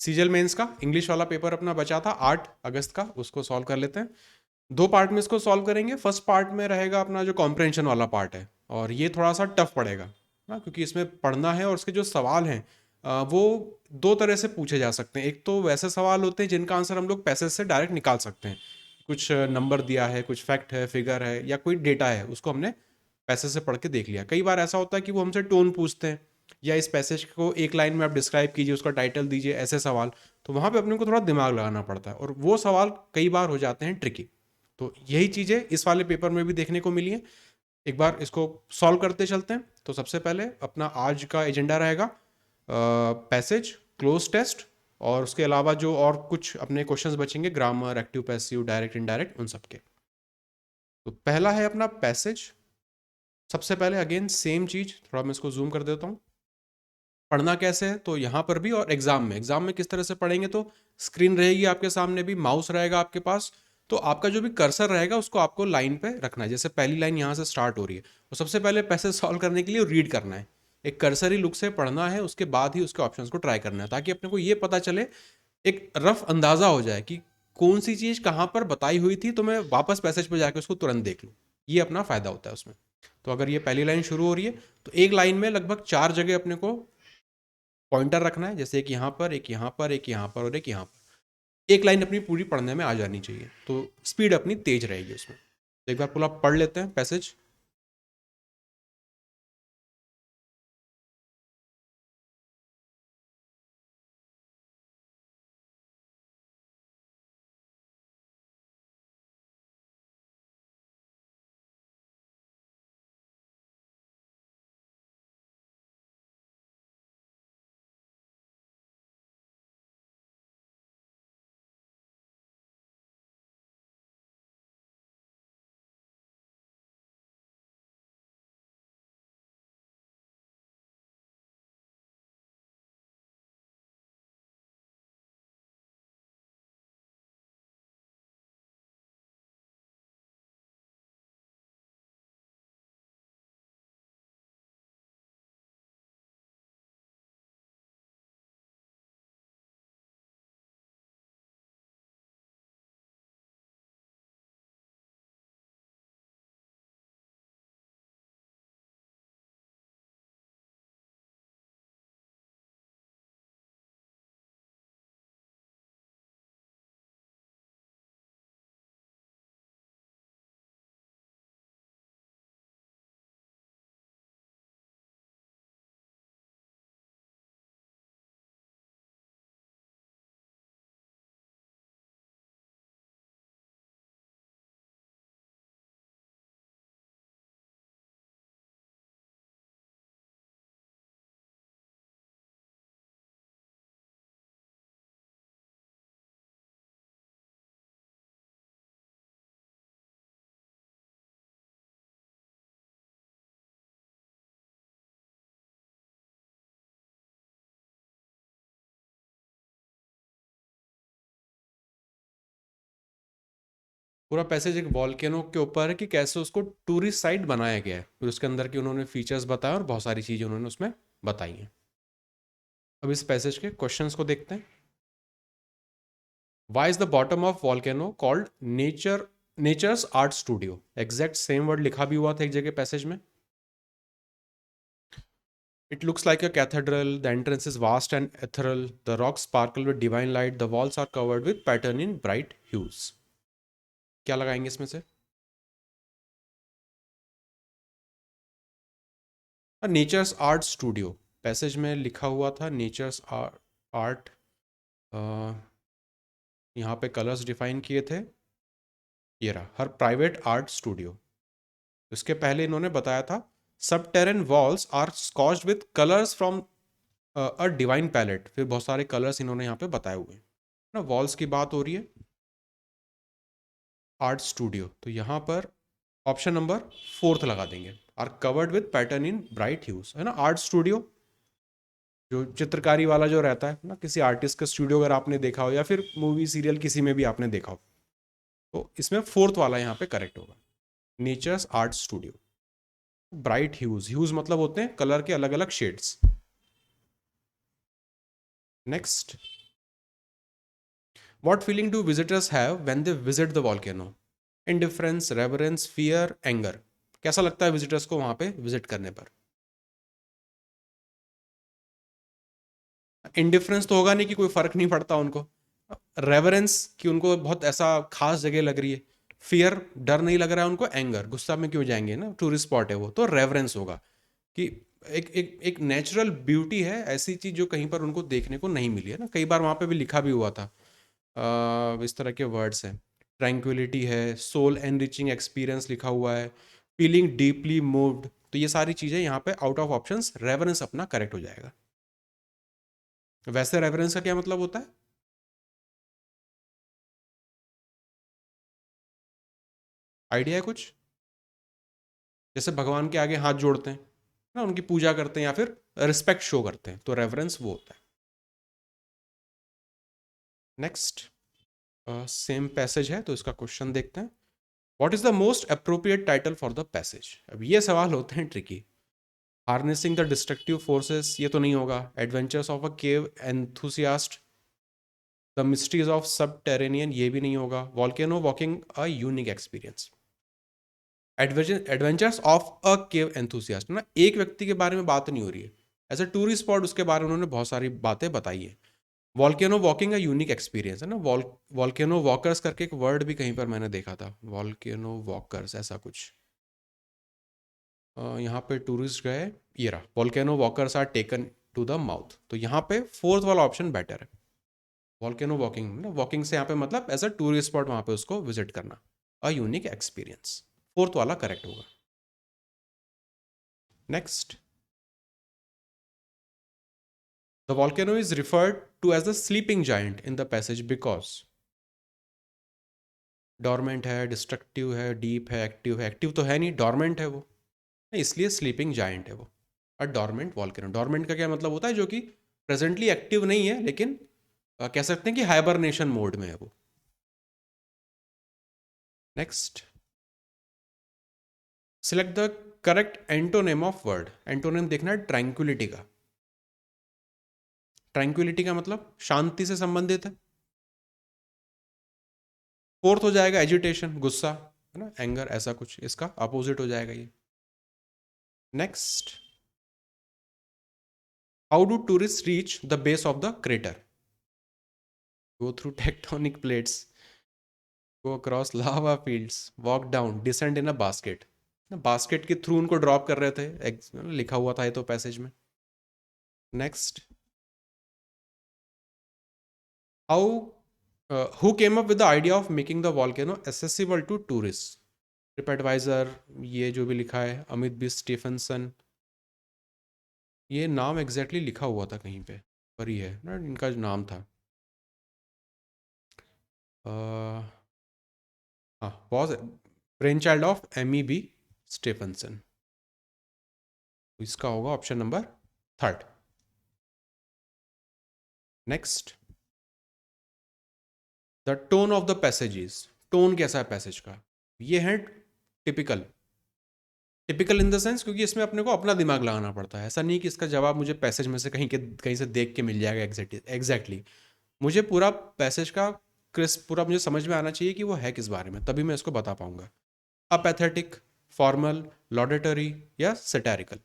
सीजल mains का English वाला paper अपना बचा था 8 अगस्त का, उसको सॉल्व कर लेते हैं। 2 पार्ट में इसको सॉल्व करेंगे। फर्स्ट पार्ट में रहेगा अपना जो कॉम्प्रहेंशन वाला पार्ट है, और ये थोड़ा सा टफ पड़ेगा ना, क्योंकि इसमें पढ़ना है और उसके जो सवाल हैं वो 2 तरह से पूछे जा सकते हैं। एक तो वैसे सवाल होते हैं जिनका आंसर हम लोग पैसेज से डायरेक्ट निकाल सकते हैं, कुछ नंबर दिया है, कुछ फैक्ट है, फिगर है, या कोई डेटा है, उसको हमने पैसेज से पढ़ के देख लिया। कई बार ऐसा होता है कि वो हमसे टोन पूछते हैं, या इस पैसेज को एक लाइन में आप डिस्क्राइब कीजिए, उसका टाइटल दीजिए, ऐसे सवाल। तो वहाँ पे अपने को थोड़ा दिमाग लगाना पड़ता है, और वो सवाल कई बार हो जाते हैं ट्रिकी। तो यही चीज़ें इस वाले पेपर में भी देखने को मिली है। एक बार इसको सॉल्व करते चलते हैं। तो सबसे पहले अपना आज का एजेंडा रहेगा पैसेज, क्लोज टेस्ट, और उसके अलावा जो और कुछ अपने क्वेश्चंस बचेंगे, grammar, active passive, direct indirect, उन सब के। तो पहला है अपना पैसेज। सबसे पहले अगेन सेम चीज़, थोड़ा मैं इसको जूम कर देता हूँ। पढ़ना कैसे है, तो यहाँ पर भी और एग्जाम में किस तरह से पढ़ेंगे, तो स्क्रीन रहेगी आपके सामने, भी माउस रहेगा आपके पास। तो आपका जो भी कर्सर रहेगा उसको आपको लाइन पे रखना है। जैसे पहली लाइन यहाँ से स्टार्ट हो रही है, तो सबसे पहले पैसेज सॉल्व करने के लिए रीड करना है, एक कर्सरी लुक से पढ़ना है, उसके बाद ही उसके ऑप्शंस को ट्राई करना है, ताकि अपने को ये पता चले, एक रफ अंदाजा हो जाए कि कौन सी चीज़ कहाँ पर बताई हुई थी, तो मैं वापस पैसेज पे जाके उसको तुरंत देख लूँ। ये अपना फ़ायदा होता है उसमें। तो अगर ये पहली लाइन शुरू हो रही है, तो एक लाइन में लगभग 4 जगह अपने को पॉइंटर रखना है, जैसे एक यहाँ पर, एक यहाँ पर, एक यहाँ पर, और एक यहाँ पर। एक लाइन अपनी पूरी पढ़ने में आ जानी चाहिए, तो स्पीड अपनी तेज रहेगी उसमें। तो एक बार पूरा पढ़ लेते हैं पैसेज। पूरा पैसेज एक वॉल्केनो के ऊपर है, कि कैसे उसको टूरिस्ट साइट बनाया गया है, फिर उसके अंदर की उन्होंने फीचर्स बताए और बहुत सारी चीज़ें उन्होंने उसमें बताई हैं। अब इस पैसेज के क्वेश्चंस को देखते हैं। Why is the bottom of volcano called nature's art studio? Exact same word लिखा भी हुआ था एक जगह पैसेज में। It looks like a cathedral. The entrance is vast and ethereal. The rocks sparkle with divine light. The walls are covered with pattern in bright hues. क्या लगाएंगे इसमें से? नेचर्स आर्ट स्टूडियो पैसेज में लिखा हुआ था, natures art. यहाँ पे कलर्स डिफाइन किए थे, ये रहा, हर प्राइवेट आर्ट स्टूडियो। इसके पहले इन्होंने बताया था subterranean walls are scorched with colours from a divine palette. फिर बहुत सारे कलर्स इन्होंने यहाँ पे बताए हुए हैं ना। वॉल्स की बात हो रही है, आर्ट स्टूडियो, तो यहाँ पर ऑप्शन नंबर 4 लगा देंगे, are covered with pattern in bright hues, है ना। आर्ट स्टूडियो जो चित्रकारी वाला जो रहता है ना, किसी आर्टिस्ट का स्टूडियो अगर आपने देखा हो, या फिर मूवी सीरियल किसी में भी आपने देखा हो, तो इसमें 4th वाला यहाँ पे करेक्ट होगा, nature's art studio. Bright hues, hues मतलब होते हैं कलर के अलग अलग shades. Next, What feeling do visitors have when they visit the volcano? Indifference, reverence, fear, anger. कैसा लगता है विजिटर्स को वहां पे विजिट करने पर? इंडिफरेंस तो होगा नहीं कि कोई फर्क नहीं पड़ता उनको। रेवरेंस कि उनको बहुत ऐसा खास जगह लग रही है। फियर, डर नहीं लग रहा है उनको। एंगर, गुस्सा में क्यों जाएंगे ना, टूरिस्ट स्पॉट है वो। तो रेवरेंस होगा कि एक एक एक नेचुरल ब्यूटी है, ऐसी चीज जो कहीं पर उनको देखने को नहीं मिली है ना। कई बार वहां पे भी लिखा भी हुआ था, इस तरह के वर्ड्स हैं। ट्रैंक्विलिटी है, सोल एनरिचिंग एक्सपीरियंस लिखा हुआ है, फीलिंग डीपली मूव्ड। तो ये सारी चीजें यहाँ पे आउट ऑफ ऑप्शंस, रेवरेंस अपना करेक्ट हो जाएगा। वैसे रेवरेंस का क्या मतलब होता है? आइडिया है कुछ? जैसे भगवान के आगे हाथ जोड़ते हैं ना, उनकी पूजा करते हैं या फिर रिस्पेक्ट शो करते हैं, तो रेवरेंस वो होता है। नेक्स्ट, सेम पैसेज है तो इसका क्वेश्चन देखते हैं। What is the most appropriate title for the passage? अब ये सवाल होते हैं tricky. Harnessing the destructive forces, ये तो नहीं होगा। Adventures of a cave enthusiast, the mysteries of सब टेरेनियन, ये भी नहीं होगा। Volcano walking a unique experience, adventures of a cave enthusiast ना, एक व्यक्ति के बारे में बात नहीं हो रही है। एज अ टूरिस्ट स्पॉट उसके बारे में उन्होंने बहुत सारी बातें बताई है। Volcano walking a unique experience है ना। वॉल्केनो वॉकर्स करके एक वर्ड भी कहीं पर मैंने देखा था, वॉल्केनो वॉकर्स ऐसा कुछ। यहाँ पे टूरिस्ट गए, ये रहा, volcano walkers are taken to the mouth. तो यहाँ पे फोर्थ वाला ऑप्शन बेटर है। वॉल्केनो वॉकिंग ना, वॉकिंग से यहाँ पे मतलब एज अ टूरिस्ट स्पॉट वहाँ पे उसको विजिट करना, अ यूनिक एक्सपीरियंस, फोर्थ वाला करेक्ट होगा। Next, the volcano is referred to as the sleeping giant in the passage because dormant है, डिस्ट्रक्टिव है, डीप है, एक्टिव है। एक्टिव तो है नहीं, डॉर्मेंट है वो, इसलिए स्लीपिंग जायंट है वो। और डॉर्मेंट वॉल्केनो, डॉर्मेंट का क्या मतलब होता है? जो कि प्रेजेंटली एक्टिव नहीं है, लेकिन कह सकते हैं कि हाइबरनेशन मोड में है वो। Next, select the correct antonym of word. Antonym देखना है ट्रैंक्विलिटी का। ट्रैंक्विलिटी का मतलब शांति से संबंधित है। फोर्थ हो जाएगा एजिटेशन, गुस्सा है ना, एंगर, ऐसा कुछ इसका अपोजिट हो जाएगा ये। Next, how do tourist reach the base of the crater? Go through tectonic plates, go across lava fields, walk down, descend in a basket. Basket के थ्रू उनको ड्रॉप कर रहे थे, लिखा हुआ था ये तो पैसेज में। Next, how who came up with the idea of making the volcano accessible to tourist? Trip advisor, ये जो भी लिखा है, अमित बी स्टीफनसन। ये नाम एग्जैक्टली लिखा हुआ था कहीं पे, पर ही है ना इनका जो नाम था। हाँ, was brain child of Amy B Stephenson. इसका होगा option number third. Next, the tone of the passages. Tone कैसा है पैसेज का? ये है typical. Typical in the sense क्योंकि इसमें अपने को अपना दिमाग लगाना पड़ता है। ऐसा नहीं कि इसका जवाब मुझे पैसेज में से कहीं से देख के मिल जाएगा एग्जैक्टली। मुझे पूरा पैसेज का क्रिस्प पूरा मुझे समझ में आना चाहिए कि वो है किस बारे में, तभी मैं इसको बता पाऊंगा। अपैथेटिक, फॉर्मल, लॉडेटरी या सैटारिकल।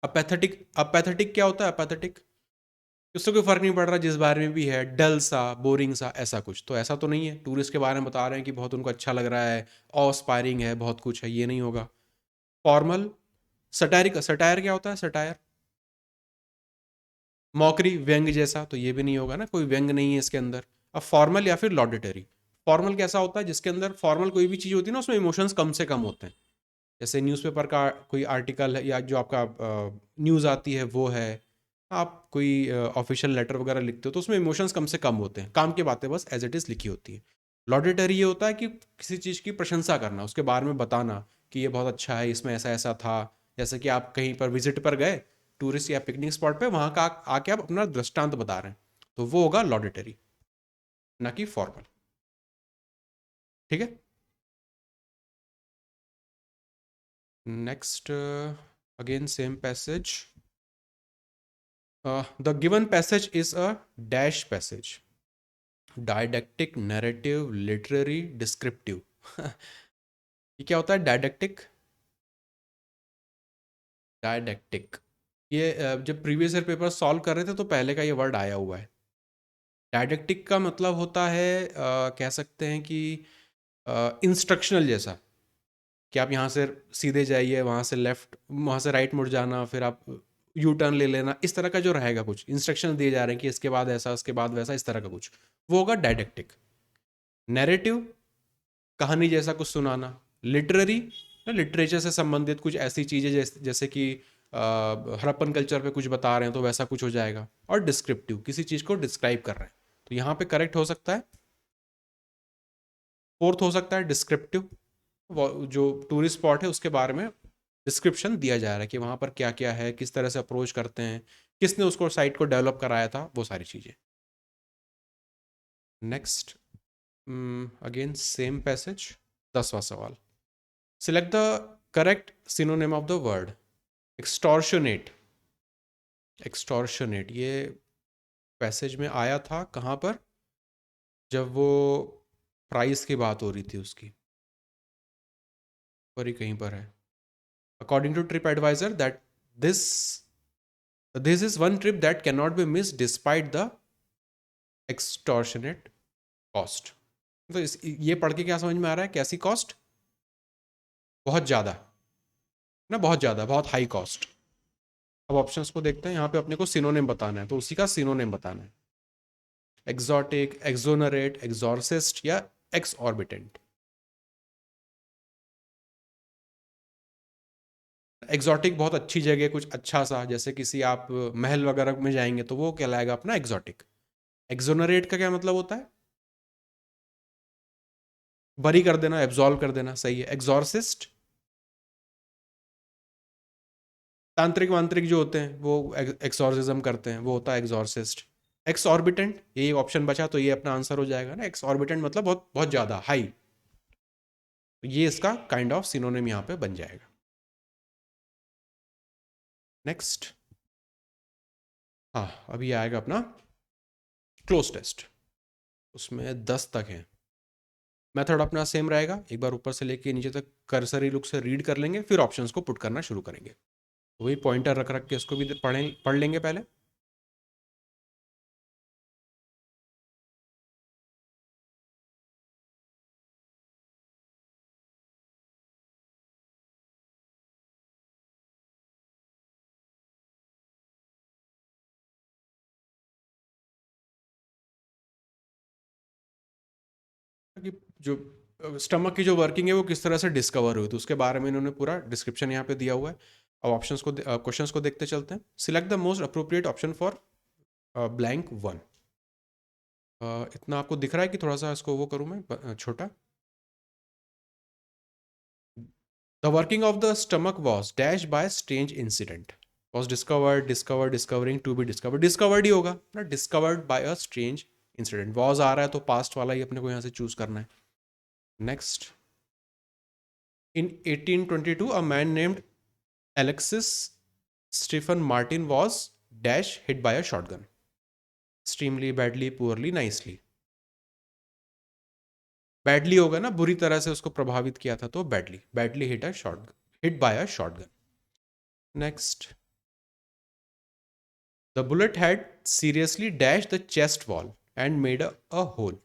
अपैथेटिक, अपैथेटिक क्या होता है? अपैथेटिक, उससे कोई फर्क नहीं पड़ रहा जिस बारे में भी है, डल सा, बोरिंग सा, ऐसा कुछ। तो ऐसा तो नहीं है, टूरिस्ट के बारे में बता रहे हैं कि बहुत उनको अच्छा लग रहा है, ऑस्पायरिंग है, बहुत कुछ है, ये नहीं होगा। फॉर्मल, सटायर, सटायर क्या होता है? सटायर, मॉकरी, व्यंग जैसा, तो ये भी नहीं होगा ना, कोई व्यंग नहीं है इसके अंदर। अब फॉर्मल या फिर लॉडेटरी। फॉर्मल कैसा होता है? जिसके अंदर फॉर्मल कोई भी चीज़ होती है ना, उसमें इमोशंस कम से कम होते हैं। जैसे न्यूज़पेपर का कोई आर्टिकल है या जो आपका न्यूज़ आती है वो है, आप कोई ऑफिशियल लेटर वगैरह लिखते हो तो उसमें इमोशंस कम से कम होते हैं, काम की बातें बस एज इट इज़ लिखी होती है। लॉडेटरी ये होता है कि किसी चीज़ की प्रशंसा करना, उसके बारे में बताना कि ये बहुत अच्छा है, इसमें ऐसा ऐसा था। जैसे कि आप कहीं पर विजिट पर गए, टूरिस्ट या पिकनिक स्पॉट पे, वहाँ का आके आप अपना दृष्टांत बता रहे हैं, तो वो होगा लॉडेटरी, ना कि फॉर्मल। ठीक है। Next, again same passage. The given passage is a dash passage. Didactic, narrative, literary, descriptive. ये क्या होता है डायडेक्टिक? डायडेक्टिक ये जब प्रीवियस ईयर पेपर सॉल्व कर रहे थे तो पहले का ये वर्ड आया हुआ है। डायडेक्टिक का मतलब होता है कह सकते हैं कि इंस्ट्रक्शनल जैसा, कि आप यहाँ से सीधे जाइए, वहाँ से लेफ्ट, वहाँ से राइट मुड़ जाना, फिर आप यू टर्न ले लेना, इस तरह का जो रहेगा, कुछ इंस्ट्रक्शन दिए जा रहे हैं कि इसके बाद ऐसा, उसके बाद वैसा, इस तरह का कुछ, वो होगा डायडेक्टिक। नैरेटिव, कहानी जैसा कुछ सुनाना। लिटरेरी, लिटरेचर से संबंधित कुछ ऐसी चीज़ें जैसे कि हड़प्पन कल्चर पे कुछ बता रहे हैं तो वैसा कुछ हो जाएगा। और डिस्क्रिप्टिव, किसी चीज़ को डिस्क्राइब कर रहे हैं, तो यहाँ पे करेक्ट हो सकता है फोर्थ, हो सकता है डिस्क्रिप्टिव। जो टूरिस्ट स्पॉट है उसके बारे में डिस्क्रिप्शन दिया जा रहा है कि वहाँ पर क्या क्या है, किस तरह से अप्रोच करते हैं, किसने उसको साइट को डेवलप कराया था, वो सारी चीज़ें। नेक्स्ट, अगेन सेम पैसेज, 10वां सवाल। Select the correct synonym of the word extortionate. Extortionate ये पैसेज में आया था कहाँ पर, जब वो प्राइस की बात हो रही थी उसकी, पर ही कहीं पर है। According to TripAdvisor that this this is one trip that can not be miss despite the extortionate cost. तो ये पढ़ के क्या समझ में आ रहा है, कैसी कॉस्ट? बहुत ज़्यादा ना, बहुत ज़्यादा, बहुत हाई कॉस्ट। अब ऑप्शंस को देखते हैं, यहाँ पे अपने को सिनोनिम बताना है, तो उसी का सिनोनिम बताना है। एक्सोटिक, एक्सोनरेट, एक्सॉर्सिस्ट या एक्सऑर्बिटेंट। एक्सोटिक बहुत अच्छी जगह, कुछ अच्छा सा, जैसे किसी आप महल वगैरह में जाएंगे तो वो कहलाएगा अपना एक्सोटिक। एक्सोनरेट का क्या मतलब होता है? बरी कर देना, एब्जॉल्व कर देना, सही है। एक्सॉर्सिस्ट, तांत्रिक वांत्रिक जो होते हैं वो एक्सॉर्सिज्म करते हैं, वो होता है एक्सॉर्सिस्ट। एक्सऑर्बिटेंट, ये ऑप्शन बचा तो ये अपना आंसर हो जाएगा ना। एक्सऑर्बिटेंट मतलब बहुत बहुत ज़्यादा हाई, तो ये इसका काइंड ऑफ सिनोनिम यहाँ पे बन जाएगा। नेक्स्ट, हाँ अभी आएगा अपना क्लोज टेस्ट, उसमें 10 तक है। मेथड अपना सेम रहेगा, एक बार ऊपर से लेके नीचे तक कर्सरी लुक से रीड कर लेंगे, फिर ऑप्शंस को पुट करना शुरू करेंगे। वही पॉइंटर रख रख के इसको भी पढ़ लेंगे पहले। कि जो स्टमक की जो वर्किंग है वो किस तरह से डिस्कवर हुई, तो उसके बारे में इन्होंने पूरा डिस्क्रिप्शन यहाँ पे दिया हुआ है। अब ऑप्शंस को क्वेश्चंस को देखते चलते हैं। Select the most appropriate option for blank 1। इतना आपको दिख रहा है कि थोड़ा सा इसको वो करूँ मैं छोटा। The working of the stomach was dash by strange incident, was discovered, discovered, discovering, to be discovered, discovered ही होगा ना, discovered by a strange incident. Was आ रहा है तो पास्ट वाला ही अपने को यहाँ से चूज करना है। Next, in 1822 a man named Alexis Stephen Martin was dash hit by a shotgun, extremely badly, poorly, nicely। Badly होगा ना, बुरी तरह से उसको प्रभावित किया था, तो badly, badly hit by a shotgun. Next, the bullet had seriously dash the chest wall and made a hole.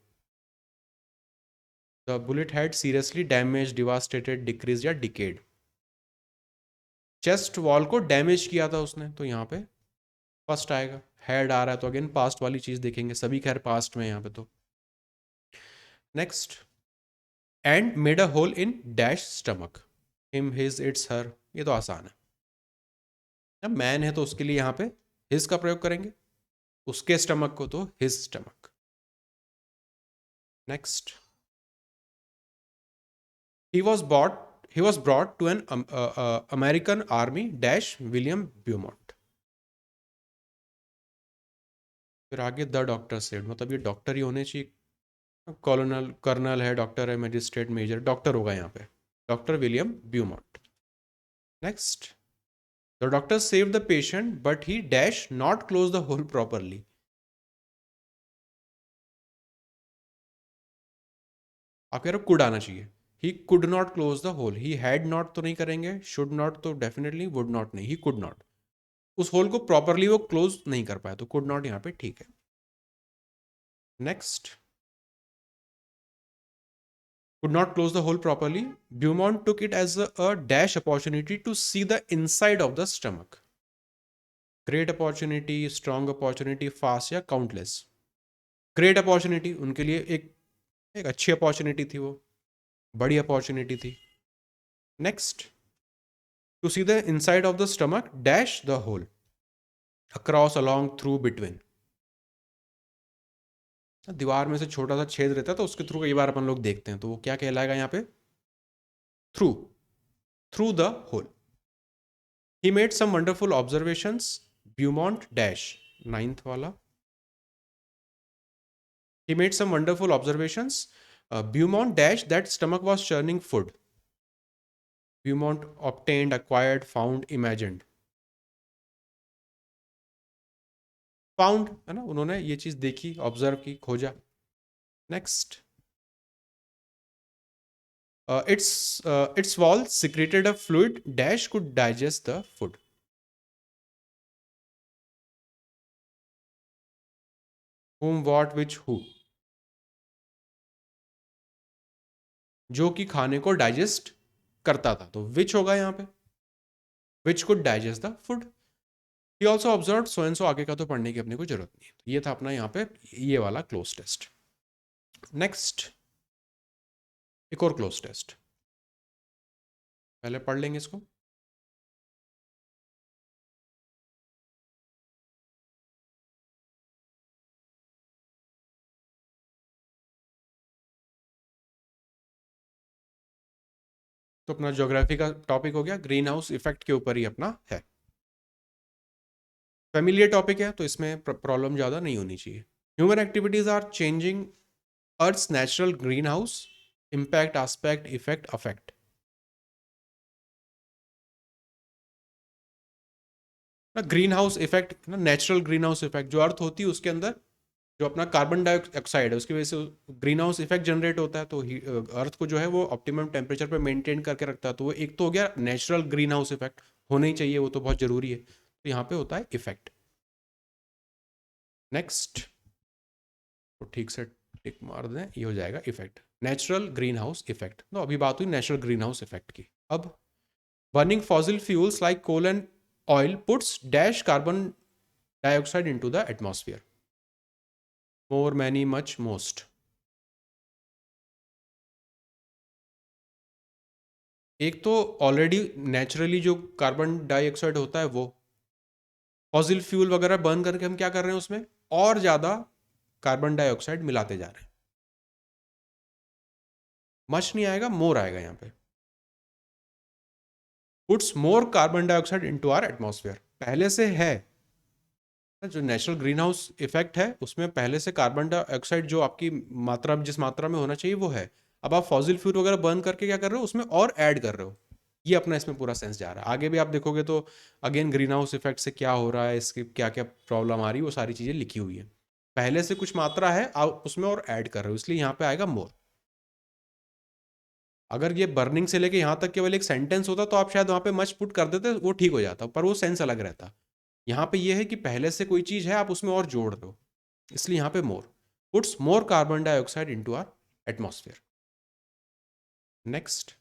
The bullet had seriously damage, devastated, decrease या डिकेड। चेस्ट वॉल को डैमेज किया था उसने, तो यहाँ पे फर्स्ट आएगा। Head आ रहा है तो अगेन पास्ट वाली चीज देखेंगे, सभी खैर पास्ट में यहाँ पे तो। Next, and made a hole in dash stomach, him, his, its, her, ये तो आसान है। अब मैन है तो उसके लिए यहाँ पे हिज का प्रयोग करेंगे, उसके स्टमक को तो his stomach. Next, he was brought to an American army dash William Beaumont। फिर आगे द डॉक्टर सेड, मतलब ये डॉक्टर ही होने चाहिए, कॉलोनल, कर्नल है, डॉक्टर है, मजिस्ट्रेट, मेजर, डॉक्टर होगा यहाँ पे, doctor William Beaumont. Next, the doctor save the patient but he dash not close the hole properly. आप कह रहे हो कुड आना चाहिए। He could not close the hole, he had not तो नहीं करेंगे, शुड नॉट तो डेफिनेटली, वुड नॉट नहीं, ही कुड नॉट, उस होल को प्रॉपरली वो क्लोज नहीं कर पाया, तो कुड नॉट यहाँ पे ठीक है। Next, could not close the hole properly. Beaumont took it as a dash opportunity to see the inside of the stomach. Great opportunity, strong opportunity, fast या countless. Great opportunity उनके लिए एक अच्छी opportunity थी, वो बड़ी opportunity थी। Next, to see the inside of the stomach, dash the hole, across, along, through, between. दीवार में से छोटा सा छेद रहता है तो उसके थ्रू कई बार अपन लोग देखते हैं, तो वो क्या कहलाएगा यहाँ पे? Through, through the hole. He made some wonderful observations. Beaumont dash, ninth वाला। He made some wonderful observations. Beaumont dash that stomach was churning food. Beaumont obtained, acquired, found, imagined. Found है ना, उन्होंने ये चीज देखी, ऑब्जर्व की, खोजा। Next, its wall secreted a fluid dash could digest the food. Whom, what, which, who, जो कि खाने को डाइजेस्ट करता था, तो विच होगा यहाँ पे, which could digest the food. He also observe so and सो, आगे का तो पढ़ने की अपने को जरूरत नहीं है, तो ये था अपना यहाँ पे ये वाला क्लोज टेस्ट। नेक्स्ट, एक और क्लोज टेस्ट, पहले पढ़ लेंगे इसको। तो अपना ज्योग्राफी का टॉपिक हो गया, ग्रीन हाउस इफेक्ट के ऊपर ही अपना है। फेमिलियर टॉपिक है तो इसमें प्रॉब्लम ज़्यादा नहीं होनी चाहिए। Human activities are changing earth's natural greenhouse, impact, aspect, effect, affect. ना ग्रीन हाउस इफेक्ट, ना नेचुरल ग्रीन हाउस इफेक्ट, जो अर्थ होती है उसके अंदर जो अपना कार्बन डाइऑक्साइड है उसकी वजह से ग्रीन हाउस इफेक्ट जनरेट होता है, तो अर्थ को जो है वो ऑप्टिमम टेम्परेचर पे मेंटेन करके रखता है, तो वो एक तो हो गया नेचुरल ग्रीन हाउस इफेक्ट, होना ही चाहिए, वो तो बहुत जरूरी है, तो यहाँ पे होता है इफेक्ट। नेक्स्ट, तो ठीक से टिक मार दें, ये हो जाएगा effect, natural greenhouse effect. तो अभी बात हुई नेचुरल ग्रीन हाउस इफेक्ट की। अब burning fossil fuels like coal and oil puts dash carbon dioxide into the atmosphere. More, many, much, most. एक तो ऑलरेडी नेचुरली जो कार्बन डाइऑक्साइड होता है वो, फॉसिल फ्यूल वगैरह बर्न करके हम क्या कर रहे हैं उसमें और ज्यादा कार्बन डाइऑक्साइड मिलाते जा रहे हैं। मच नहीं आएगा, मोर आएगा यहाँ पे। Puts more carbon dioxide into our atmosphere, पहले से है जो नेचुरल ग्रीन हाउस इफेक्ट है उसमें पहले से कार्बन डाइऑक्साइड जो आपकी मात्रा जिस मात्रा में होना चाहिए वो है, अब आप फॉसिल फ्यूल वगैरह बर्न करके क्या कर रहे हो उसमें और ऐड कर रहे हो, ये अपना इसमें पूरा सेंस जा रहा है। आगे भी आप देखोगे तो अगेन ग्रीन हाउस इफेक्ट से क्या हो रहा है, इसकी क्या क्या प्रॉब्लम आ रही है, वो सारी चीज़ें लिखी हुई है, पहले से कुछ मात्रा है आप उसमें और ऐड कर रहे हो, इसलिए यहाँ पे आएगा मोर। अगर ये बर्निंग से लेके यहाँ तक केवल एक सेंटेंस होता तो आप शायद वहाँ पे मच पुट कर देते, वो ठीक हो जाता, पर वो सेंस अलग रहता। यहाँ पे ये है कि पहले से कोई चीज़ है आप उसमें और जोड़ रहे हो, इसलिए यहाँ पे more, puts more carbon dioxide into our atmosphere. Next,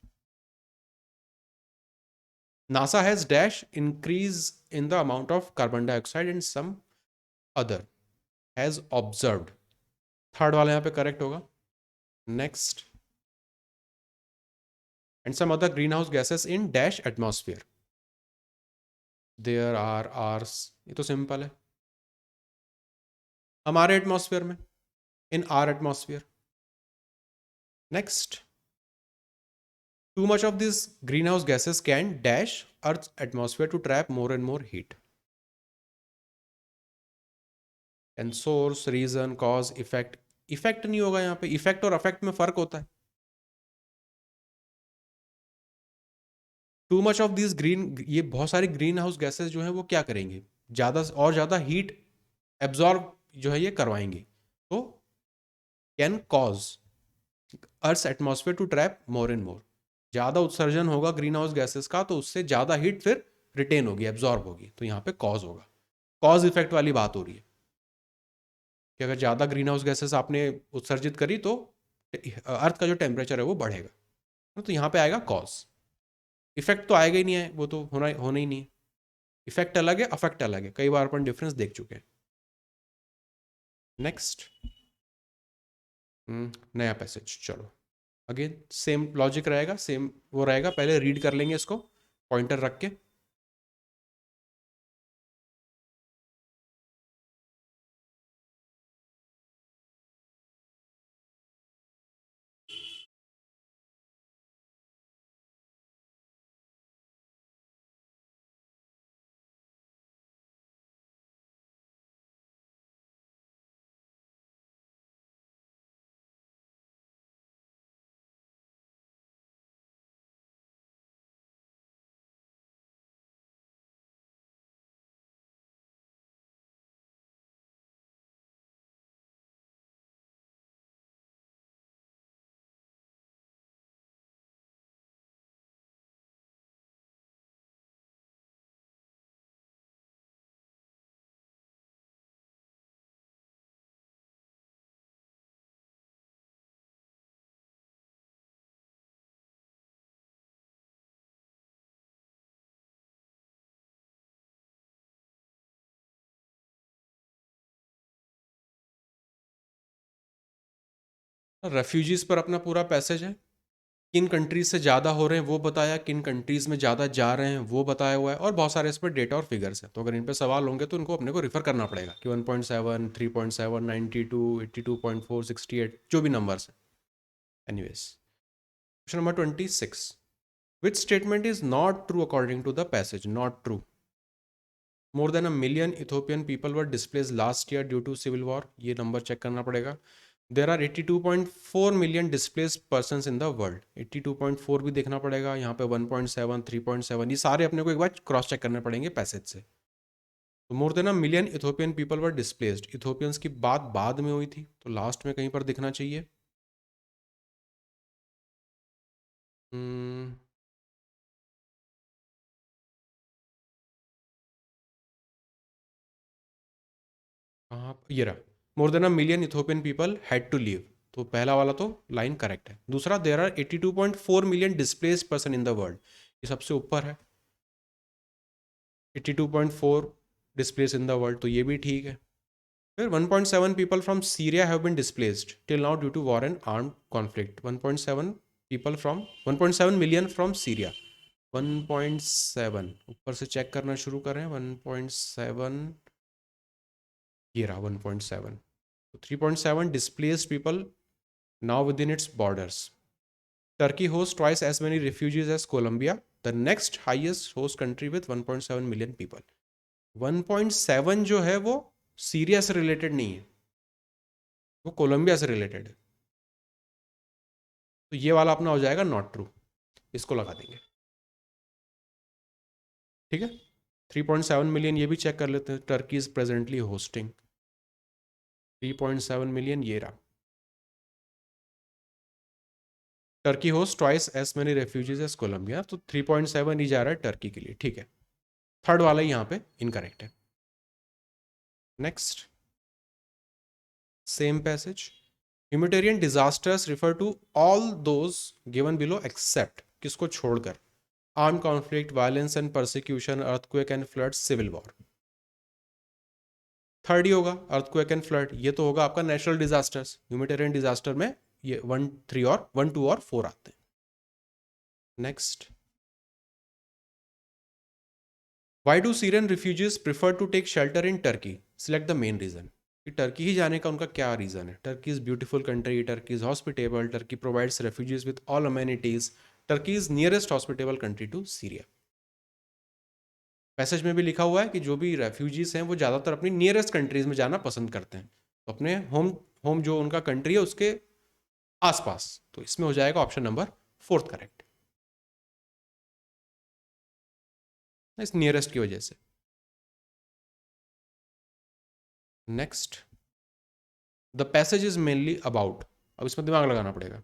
NASA has dash increase in the amount of carbon dioxide and some other has observed, third वाला यहाँ पे करेक्ट होगा। Next, and some other greenhouse gases in dash atmosphere, there are ours, ये तो simple है, हमारे atmosphere में, इन are atmosphere. Next, too much of these greenhouse gases can dash Earth's atmosphere to trap more and more heat. And source, reason, cause, effect, effect नहीं होगा यहाँ पे, effect और अफेक्ट में फर्क होता है। Too much of this green, ये बहुत सारे ग्रीन हाउस गैसेज जो है वो क्या करेंगे, ज़्यादा और ज़्यादा हीट एब्जॉर्ब जो है ये करवाएंगे, तो can cause earth atmosphere to trap more and more. ज़्यादा उत्सर्जन होगा ग्रीन हाउस गैसेस का तो उससे ज़्यादा हीट फिर रिटेन होगी, एब्जॉर्ब होगी, तो यहाँ पे कॉज होगा। कॉज इफेक्ट वाली बात हो रही है कि अगर ज़्यादा ग्रीन हाउस गैसेस आपने उत्सर्जित करी तो अर्थ का जो टेम्परेचर है वो बढ़ेगा, तो यहाँ पे आएगा कॉज। इफेक्ट तो आएगा ही नहीं है, वो तो होना ही नहीं है। इफेक्ट अलग है, अफेक्ट अलग है, कई बार अपन डिफरेंस देख चुके हैं। नेक्स्ट, नया पैसेज, चलो अगेन सेम लॉजिक रहेगा, सेम वो रहेगा, पहले रीड कर लेंगे इसको पॉइंटर रख के। रेफ्यूजीज पर अपना पूरा पैसेज है, किन कंट्रीज से ज़्यादा हो रहे हैं वो बताया, किन कंट्रीज में ज़्यादा जा रहे हैं वो बताया हुआ है, और बहुत सारे इस पर डेटा और फिगर्स हैं। तो अगर इन पर सवाल होंगे तो इनको अपने को रिफर करना पड़ेगा कि 1.7, 3.7, 92, 82.4, 68, जो भी नंबर्स हैं। Anyways, question number 26, which statement is not true according to the passage? Not true. More than a million Ethiopian people were displace last year due to civil war, ये नंबर चेक करना पड़ेगा। There are 82.4 million displaced persons in the world, 82.4 भी देखना पड़ेगा, यहाँ पे 1.7, 3.7, ये सारे अपने को एक बार क्रॉस चेक करने पड़ेंगे पैसेज से। तो more than a million Ethiopian people were displaced, Ethiopians की बात बाद में हुई थी तो लास्ट में कहीं पर दिखना चाहिए। hmm, कहाँ, ये रहा, more than a million Ethiopian people had to leave, तो पहला वाला तो लाइन करेक्ट है। दूसरा, there are 82.4 million displaced person in the world, ये सबसे ऊपर है, 82.4 डिस्प्लेस इन द वर्ल्ड, तो ये भी ठीक है। फिर 1.7 people from Syria have been displaced till now due to war and armed conflict. 1.7 people from 1.7 million from Syria. 1.7 ऊपर से चेक करना शुरू करें, 1.7, ये रहा 1.7, तो 3.7 displaced people now within its borders. Turkey hosts twice as many refugees as Colombia, the next highest host country with 1.7 million people. 1.7 जो है वो सीरिया से रिलेटेड नहीं है, वो कोलंबिया से रिलेटेड है, तो ये वाला अपना हो जाएगा नॉट ट्रू, इसको लगा देंगे। ठीक है, 3.7 मिलियन ये भी चेक कर लेते हैं, Turkey is presently hosting 3.7 million, ये रहा, Turkey host twice as many refugees as Colombia, तो 3.7 ही जा रहा है टर्की के लिए। ठीक है, थर्ड वाला यहाँ पे इनकरेक्ट है। Next, same passage, humanitarian disasters refer to all those given below except, किसको छोड़कर? Arm conflict, violence and persecution, earthquake and flood, civil war. Third ही होगा, अर्थक्वेक एंड फ्लड, ये तो होगा आपका नेचुरल डिजास्टर्स, ह्यूमैनिटेरियन डिजास्टर में ये 1, 2 और 4 आते हैं। Next, why do Syrian refugees prefer to take shelter in Turkey? Select the main reason, कि टर्की ही जाने का उनका क्या रीजन है? Turkey is beautiful country, Turkey is hospitable, Turkey provides refugees with all amenities, Turkey is nearest hospitable country to Syria. Passage में भी लिखा हुआ है कि जो भी रेफ्यूजीज हैं वो ज़्यादातर अपनी नियरेस्ट कंट्रीज में जाना पसंद करते हैं, तो अपने होम होम जो उनका कंट्री है उसके आसपास, तो इसमें हो जाएगा ऑप्शन नंबर 4 करेक्ट, इस नियरेस्ट की वजह से। Next, the passage is mainly about, अब इसमें दिमाग लगाना पड़ेगा,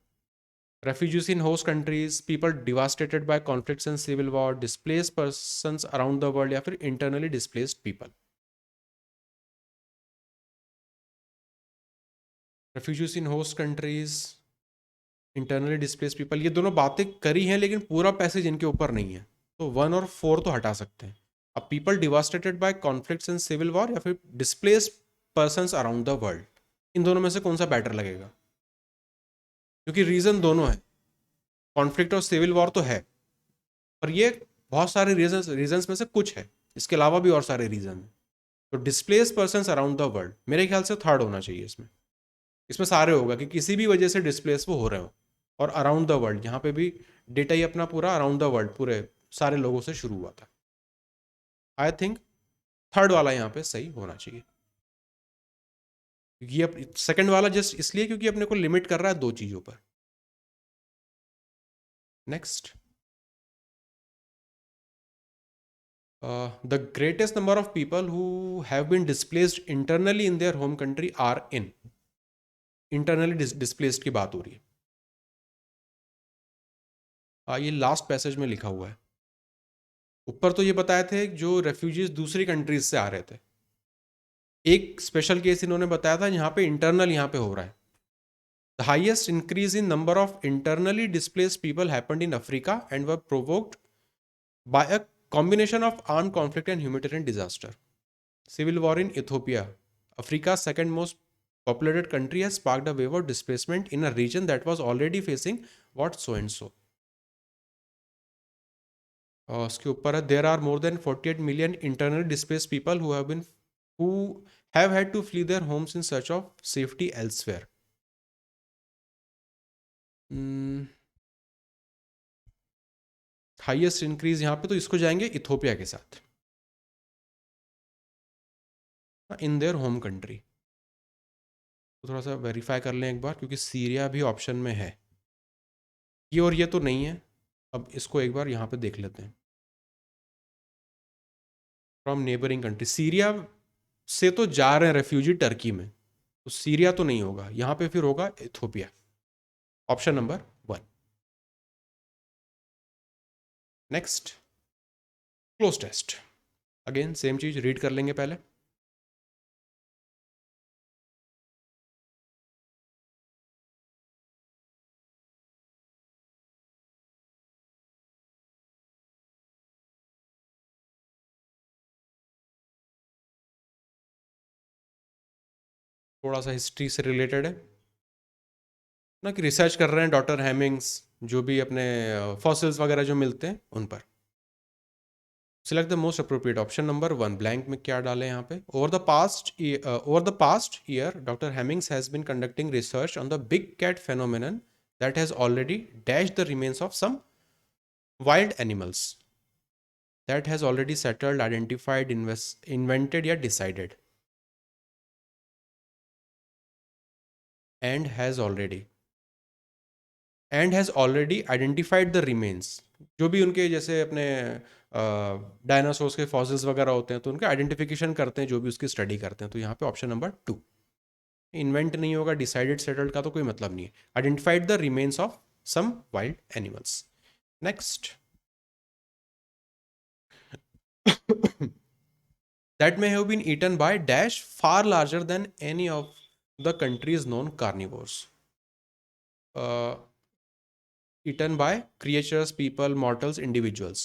refugees in host countries, people devastated by conflicts and civil war, displaced persons around the world, या फिर internally displaced people. refugees in host countries, internally displaced people, ये दोनों बातें करी हैं लेकिन पूरा पैसेज इनके ऊपर नहीं है, तो 1 और 4 तो हटा सकते हैं. अब people devastated by conflicts and civil war या फिर displaced persons around the world, इन दोनों में से कौन सा बेटर लगेगा? क्योंकि रीजन दोनों है, कॉन्फ्लिक्ट और सिविल वॉर तो है, पर ये बहुत सारे रीजंस में से कुछ है, इसके अलावा भी और सारे रीजन हैं. तो displace person around the world मेरे ख्याल से थर्ड होना चाहिए इसमें. इसमें सारे होगा कि किसी भी वजह से डिस्प्लेस वो हो रहे हो, और अराउंड द वर्ल्ड यहाँ पे भी डेटा ही अपना पूरा अराउंड द वर्ल्ड पूरे सारे लोगों से शुरू हुआ था. आई थिंक थर्ड वाला यहाँ पे सही होना चाहिए. ये सेकंड वाला जस्ट इसलिए क्योंकि अपने को लिमिट कर रहा है दो चीजों पर. Next, the greatest number of people who have been displaced internally in their home country are in. internally displaced की बात हो रही है. ये लास्ट पैसेज में लिखा हुआ है. ऊपर तो ये बताए थे जो रेफ्यूजीज दूसरी कंट्रीज से आ रहे थे, एक स्पेशल केस इन्होंने बताया था यहाँ पे इंटरनल यहाँ पे हो रहा है. The highest increase in number of internally displaced people happened in Africa and were provoked by a combination of armed conflict and humanitarian disaster. Civil war in Ethiopia, Africa's second most populated country, has sparked a wave of displacement in a region that was already facing what so and so. उसके ऊपर है there are more than 48 million internally displaced people who have had to flee their homes in search of safety elsewhere. Highest increase यहाँ पे तो इसको जाएंगे Ethiopia के साथ, इन देयर होम कंट्री. तो थोड़ा सा वेरीफाई कर लें एक बार, क्योंकि सीरिया भी ऑप्शन में है, ये और ये तो नहीं है. अब इसको एक बार यहाँ पे देख लेते हैं. फ्रॉम नेबरिंग कंट्री, सीरिया से तो जा रहे हैं रेफ्यूजी टर्की में, तो सीरिया तो नहीं होगा यहाँ पे, फिर होगा Ethiopia. Option number 1. Next, close test. Again same चीज रीड कर लेंगे पहले. थोड़ा सा हिस्ट्री से रिलेटेड है ना, कि रिसर्च कर रहे हैं डॉक्टर हेमिंग्स, जो भी अपने फॉसिल्स वगैरह जो मिलते हैं उन पर. Select the most appropriate. Option number 1 blank में क्या डालें यहाँ पे. Over the past year doctor Hemmings has been conducting research on the big cat phenomenon that has already dashed the remains of some wild animals, that has already settled, identified, invented या decided, and has already identified the remains. जो भी उनके जैसे अपने dinosaurs के fossils वगैरह होते हैं तो उनका आइडेंटिफिकेशन करते हैं, जो भी उसकी स्टडी करते हैं. तो यहाँ पे ऑप्शन नंबर 2. इन्वेंट नहीं होगा, डिसाइडेड सेटल्ड का तो कोई मतलब नहीं है. Identified the remains of some wild animals. Next, that may have been eaten by dash far larger than any of the country's known carnivores. Eaten by creatures, people, mortals, individuals.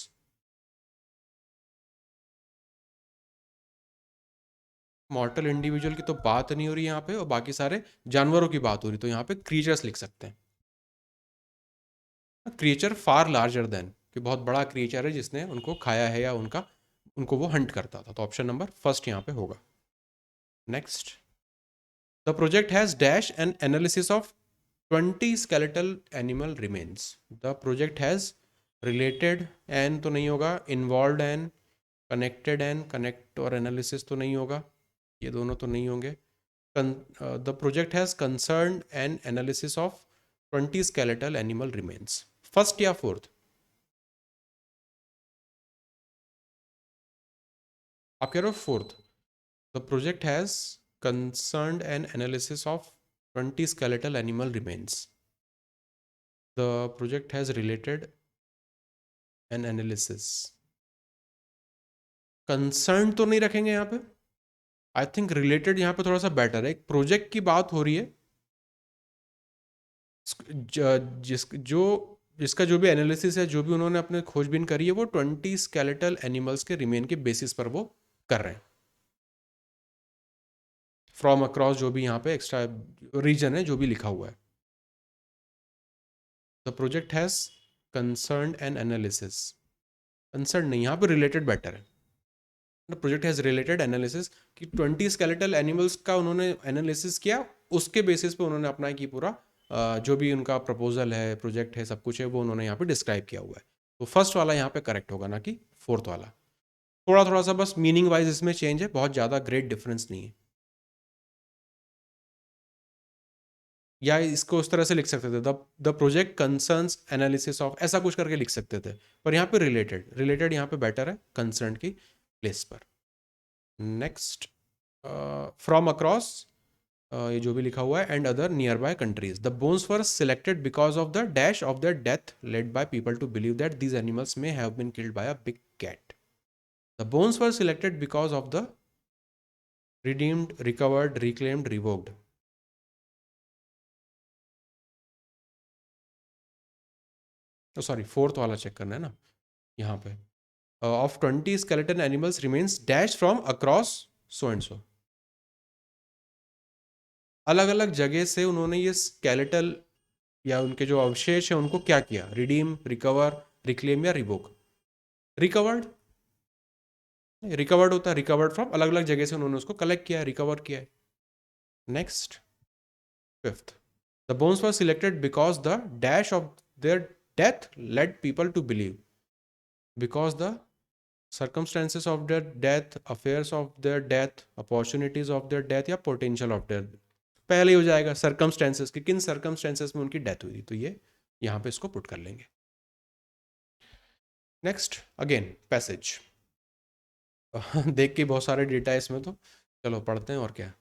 मॉर्टल individual की तो बात नहीं हो रही यहाँ पे, और बाकी सारे जानवरों की बात हो रही, तो यहाँ पे क्रिएचर्स लिख सकते हैं. क्रिएचर फार लार्जर देन, कि बहुत बड़ा क्रिएचर है जिसने उनको खाया है या उनको वो हंट करता था. तो ऑप्शन नंबर फर्स्ट यहाँ पे होगा. Next, the project has dash N analysis of 20 skeletal animal remains. The project has related and तो नहीं होगा, involved and connected and connect और analysis तो नहीं होगा, ये दोनों तो नहीं होंगे. The project has concerned an analysis of 20 skeletal animal remains. First या फोर्थ? आप कह रहे हो fourth. The project has concerned an analysis of 20 skeletal animal remains. The project has related N analysis. Concern तो नहीं रखेंगे यहाँ पे, आई थिंक रिलेटेड यहाँ पे थोड़ा सा बेटर है। एक प्रोजेक्ट की बात हो रही है, जिसका जो भी एनालिसिस है, जो भी उन्होंने अपने खोजबीन करी है, वो 20 स्केलेटल एनिमल्स के रिमेन के बेसिस पर वो कर रहे हैं, फ्रॉम अक्रॉस जो भी यहाँ पे एक्स्ट्रा रीजन है जो भी लिखा हुआ है। The project has concern and analysis, concern नहीं, यहाँ पे रिलेटेड बेटर है। The project has related analysis कि 20 स्केलेटल एनिमल्स का उन्होंने एनालिसिस किया, उसके बेसिस पे उन्होंने अपना कि पूरा जो भी उनका प्रपोजल है, प्रोजेक्ट है, सब कुछ है, वो उन्होंने यहाँ पे डिस्क्राइब किया हुआ है। तो फर्स्ट वाला यहाँ पे करेक्ट होगा, ना कि फोर्थ वाला। थोड़ा थोड़ा सा बस मीनिंग वाइज इसमें चेंज है, बहुत ज़्यादा ग्रेट डिफरेंस नहीं है। या इसको उस तरह से लिख सकते थे, the project concerns analysis of, ऐसा कुछ करके लिख सकते थे, पर यहाँ पे रिलेटेड, रिलेटेड यहाँ पे बेटर है कंसर्न की प्लेस पर। नेक्स्ट, फ्रॉम अक्रॉस, ये जो भी लिखा हुआ है, and other nearby countries, the bones were selected because of the dash of their death led by people to believe that these animals may have been killed by a big cat. The bones were selected because of the redeemed, recovered, reclaimed, revoked. Sorry, fourth वाला check करना है ना यहाँ पे। Of 20 skeleton animals remains dash from across so and so। अलग अलग जगह से उन्होंने ये स्केलेटल या उनके जो अवशेष है उनको क्या किया, रिडीम, रिकवर, रिक्लेम या रिवोक। रिकवर्ड, रिकवर्ड होता है, रिकवर्ड फ्रॉम, अलग अलग जगह से उन्होंने उसको कलेक्ट किया है, रिकवर किया है। Next, fifth, the bones were selected because the dash of their death led people to believe, because the circumstances of their death, affairs of their death, opportunities of their death या potential of their, पहले ही हो जाएगा circumstances कि किन circumstances में उनकी death हुई थी, तो ये यहाँ पे इसको पुट कर लेंगे। Next, again passage. देख के बहुत सारे डेटा है इसमें, तो चलो पढ़ते हैं और क्या।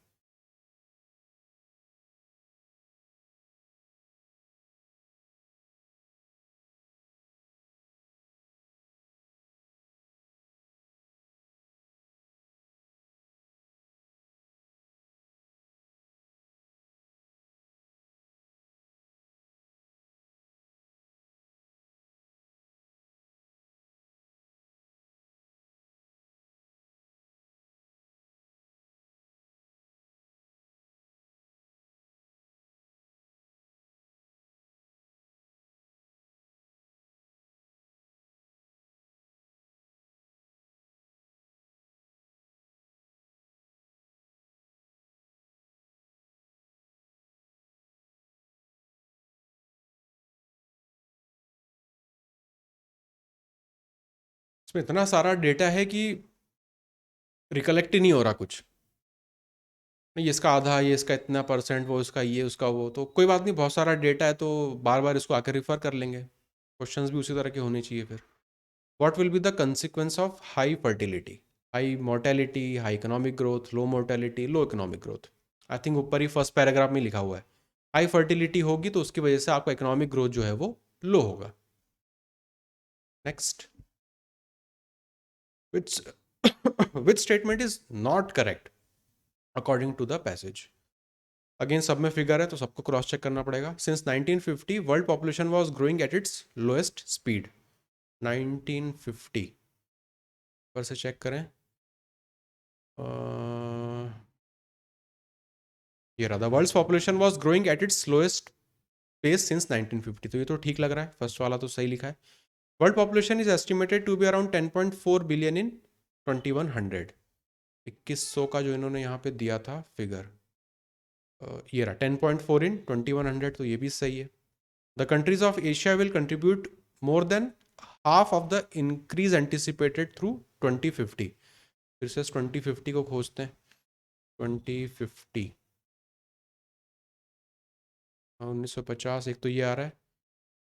इसमें इतना सारा डेटा है कि रिकलेक्ट ही नहीं हो रहा कुछ, नहीं इसका आधा, ये इसका इतना परसेंट, वो इसका ये, उसका वो, तो कोई बात नहीं, बहुत सारा डेटा है तो बार बार इसको आकर रिफर कर लेंगे। क्वेश्चंस भी उसी तरह के होने चाहिए फिर। What will be the consequence of high fertility, high mortality, high economic growth, low mortality, low economic growth. I think ऊपर ही फर्स्ट पैराग्राफ में लिखा हुआ है, हाई फर्टिलिटी होगी तो उसकी वजह से आपका इकोनॉमिक ग्रोथ जो है वो लो होगा। Next, which which statement is not correct according to the passage. Again सब में फिगर है तो सबको क्रॉस चेक करना पड़ेगा। Since 1950 world population was growing at its lowest speed. 1950 पर से चेक करें, ये रहा, the world's population was growing at its slowest pace since 1950, तो ये तो ठीक लग रहा है, फर्स्ट वाला तो सही लिखा है। World population is estimated to be around 10.4 billion in 2100। 2100 का जो इन्होंने यहाँ पे दिया था फिगर, ये रहा 10.4 इन 2100, तो ये भी सही है। The countries of Asia will contribute more than half of the increase anticipated through 2050। फिर से 2050 को खोजते हैं। 2050 1950, एक तो ये आ रहा है,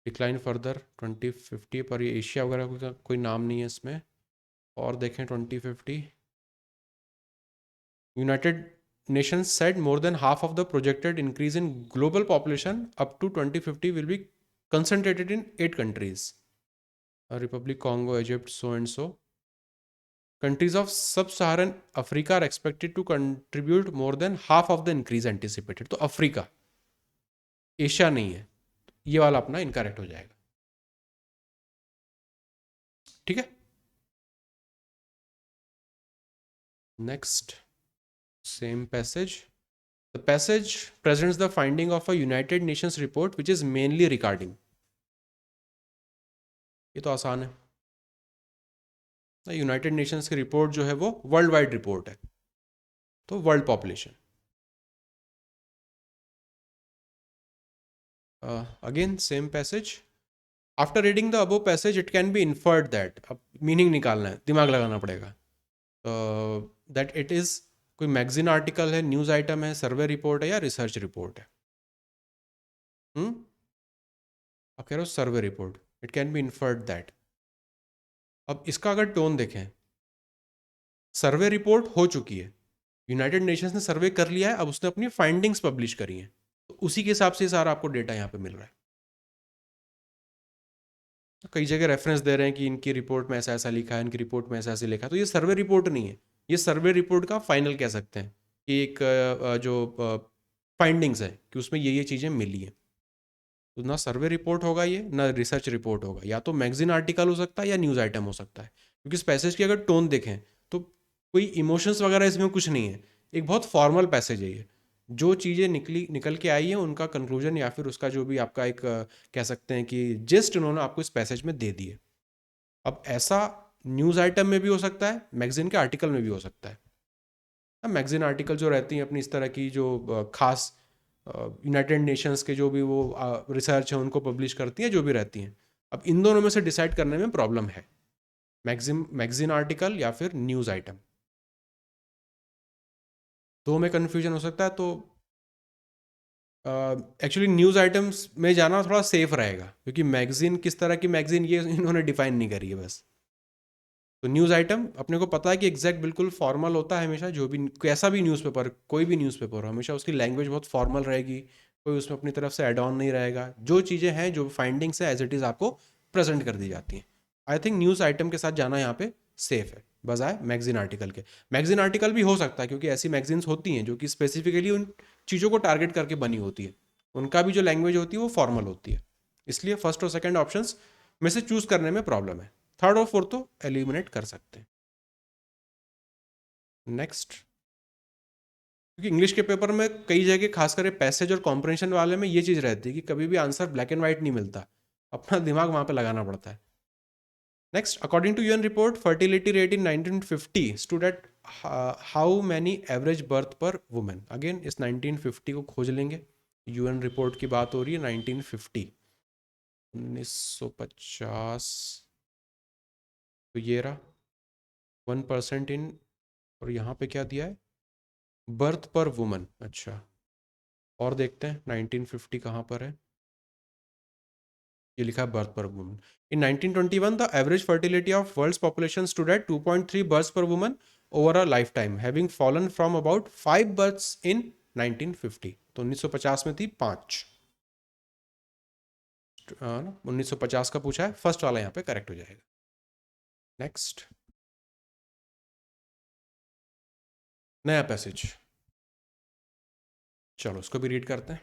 डिक्लाइन फर्दर 2050, पर ये एशिया वगैरह का कोई नाम नहीं है इसमें। और देखें 2050, United Nations said more than half of the projected increase in global population up to 2050 will be concentrated in 8 countries. Republic Congo, Egypt, so and so. Countries of sub-Saharan Africa are expected to contribute more than half of the increase anticipated. तो Africa, Asia नहीं है, ये वाला अपना incorrect हो जाएगा. ठीक है. Next, same passage. The passage presents the finding of a United Nations report which is mainly regarding. ये तो आसान है. यूनाइटेड नेशंस की रिपोर्ट जो है वो वर्ल्ड वाइड रिपोर्ट है, तो world population. Again same passage. After reading the above passage it can be inferred that, अब मीनिंग निकालना है, दिमाग लगाना पड़ेगा. दैट इट इज़ कोई मैगजीन आर्टिकल है, न्यूज़ आइटम है, सर्वे रिपोर्ट है या रिसर्च रिपोर्ट है. आप कह रहे हो survey report, it can be inferred that. अब इसका अगर टोन देखें, सर्वे रिपोर्ट हो चुकी है, यूनाइटेड नेशंस ने सर्वे कर लिया है, अब उसने अपनी फाइंडिंग्स पब्लिश करी हैं, तो उसी के हिसाब से सारा आपको डेटा यहाँ पे मिल रहा है. कई जगह रेफरेंस दे रहे हैं कि इनकी रिपोर्ट में ऐसा ऐसा लिखा है, इनकी रिपोर्ट में ऐसा ऐसा लिखा है, तो ये सर्वे रिपोर्ट नहीं है, ये सर्वे रिपोर्ट का फाइनल कह सकते हैं कि एक जो फाइंडिंग्स है कि उसमें ये चीज़ें मिली हैं. तो ना सर्वे रिपोर्ट होगा ये, ना रिसर्च रिपोर्ट होगा, या तो मैगजीन आर्टिकल हो सकता है या न्यूज़ आइटम हो सकता है. क्योंकि इस पैसेज की अगर टोन देखें तो कोई इमोशंस वगैरह इसमें कुछ नहीं है, एक बहुत फॉर्मल पैसेज है ये. जो चीज़ें निकल के आई हैं उनका कंक्लूजन या फिर उसका जो भी आपका एक कह सकते हैं कि जिस्ट उन्होंने आपको इस पैसेज में दे दी है. अब ऐसा न्यूज़ आइटम में भी हो सकता है, मैगजीन के आर्टिकल में भी हो सकता है. मैगजीन आर्टिकल जो रहती हैं अपनी इस तरह की जो खास यूनाइटेड नेशंस के जो भी वो रिसर्च है उनको पब्लिश करती हैं, जो भी रहती हैं. अब इन दोनों में से डिसाइड करने में प्रॉब्लम है, मैगजीन आर्टिकल या फिर न्यूज़ आइटम, दो में कन्फ्यूजन हो सकता है. तो एक्चुअली न्यूज़ आइटम्स में जाना थोड़ा सेफ रहेगा, क्योंकि मैगजीन किस तरह की मैगजीन ये इन्होंने डिफाइन नहीं करी है बस. तो न्यूज़ आइटम अपने को पता है कि एग्जैक्ट बिल्कुल फॉर्मल होता है हमेशा, जो भी कैसा भी न्यूज़पेपर, कोई भी न्यूज़पेपर हो, हमेशा उसकी लैंग्वेज बहुत फॉर्मल रहेगी, कोई उसमें अपनी तरफ से एड ऑन नहीं रहेगा. जो चीज़ें हैं, जो फाइंडिंग्स है, एज इट इज़ आपको प्रेजेंट कर दी जाती हैं. आई थिंक न्यूज़ आइटम के साथ जाना यहाँ पे सेफ है बजाय मैगजीन आर्टिकल के. मैगजीन आर्टिकल भी हो सकता है, क्योंकि ऐसी मैगजीन्स होती हैं जो कि स्पेसिफिकली उन चीज़ों को टारगेट करके बनी होती है, उनका भी जो लैंग्वेज होती है वो फॉर्मल होती है. इसलिए फर्स्ट और सेकेंड ऑप्शन में से चूज करने में प्रॉब्लम है. थर्ड और फोर्थ तो एलिमिनेट कर सकते हैं. नेक्स्ट, क्योंकि इंग्लिश के पेपर में कई जगह खासकर पैसेज और कॉम्प्रहेंशन वाले में ये चीज़ रहती है कि कभी भी आंसर ब्लैक एंड वाइट नहीं मिलता, अपना दिमाग वहाँ पे लगाना पड़ता है. Next, according to UN report, fertility rate in 1950 stood at how many average birth per women. Again इस 1950 को खोज लेंगे. यूएन रिपोर्ट की बात हो रही है 1950, 1950. तो ये रहा 1% इन, और यहाँ पे क्या दिया है, बर्थ पर वुमन. अच्छा, और देखते हैं 1950 कहाँ पर है. ये लिखा है birth per woman. In 1921 the average fertility of world's population stood at 2.3 births per woman over a lifetime, having fallen from about 5 births in 1950. तो 1950 में थी 5. 1950 का पूछा है, फर्स्ट वाला यहाँ पे करेक्ट हो जाएगा. नेक्स्ट, नया पैसेज, चलो उसको भी रीड करते हैं.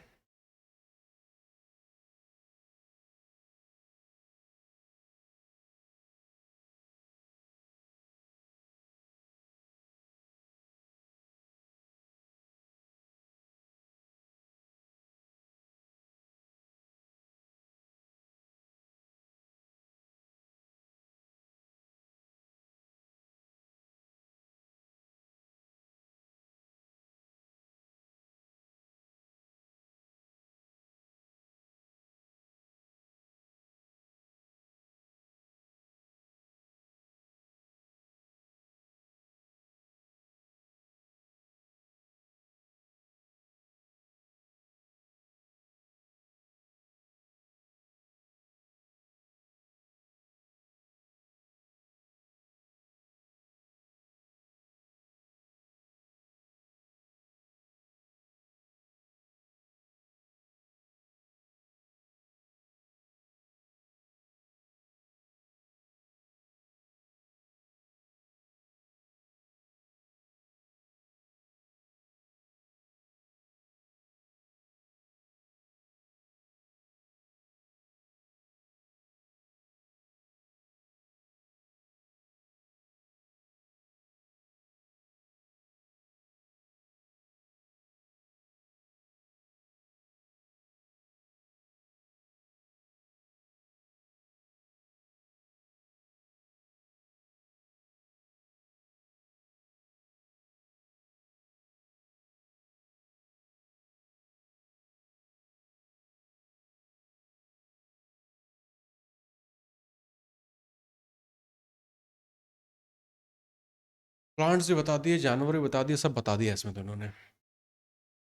प्लांट्स भी बता दिए, जानवर भी बता दिए, सब बता दिया इसमें तो इन्होंने।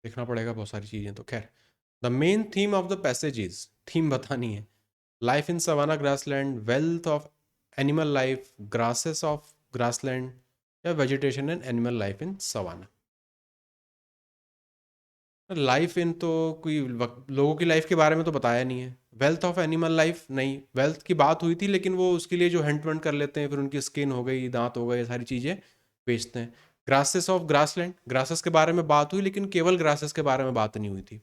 देखना पड़ेगा बहुत सारी चीज़ें तो। खैर, the main theme of the passage is, theme बतानी है। Life in savanna grassland, wealth of animal life, grasses of grassland, या vegetation and animal life in savanna. Life in तो कोई लोगों की लाइफ के बारे में तो बताया नहीं है। वेल्थ ऑफ एनिमल लाइफ नहीं, वेल्थ की बात हुई थी लेकिन वो उसके लिए जो हंट वंट कर लेते हैं, फिर उनकी स्किन हो गई, दांत हो गए, ये सारी चीज़ें बेचते हैं। ग्रासेस ऑफ ग्रासलैंड, ग्रासेस के बारे में बात हुई लेकिन केवल ग्रासेस के बारे में बात नहीं हुई थी।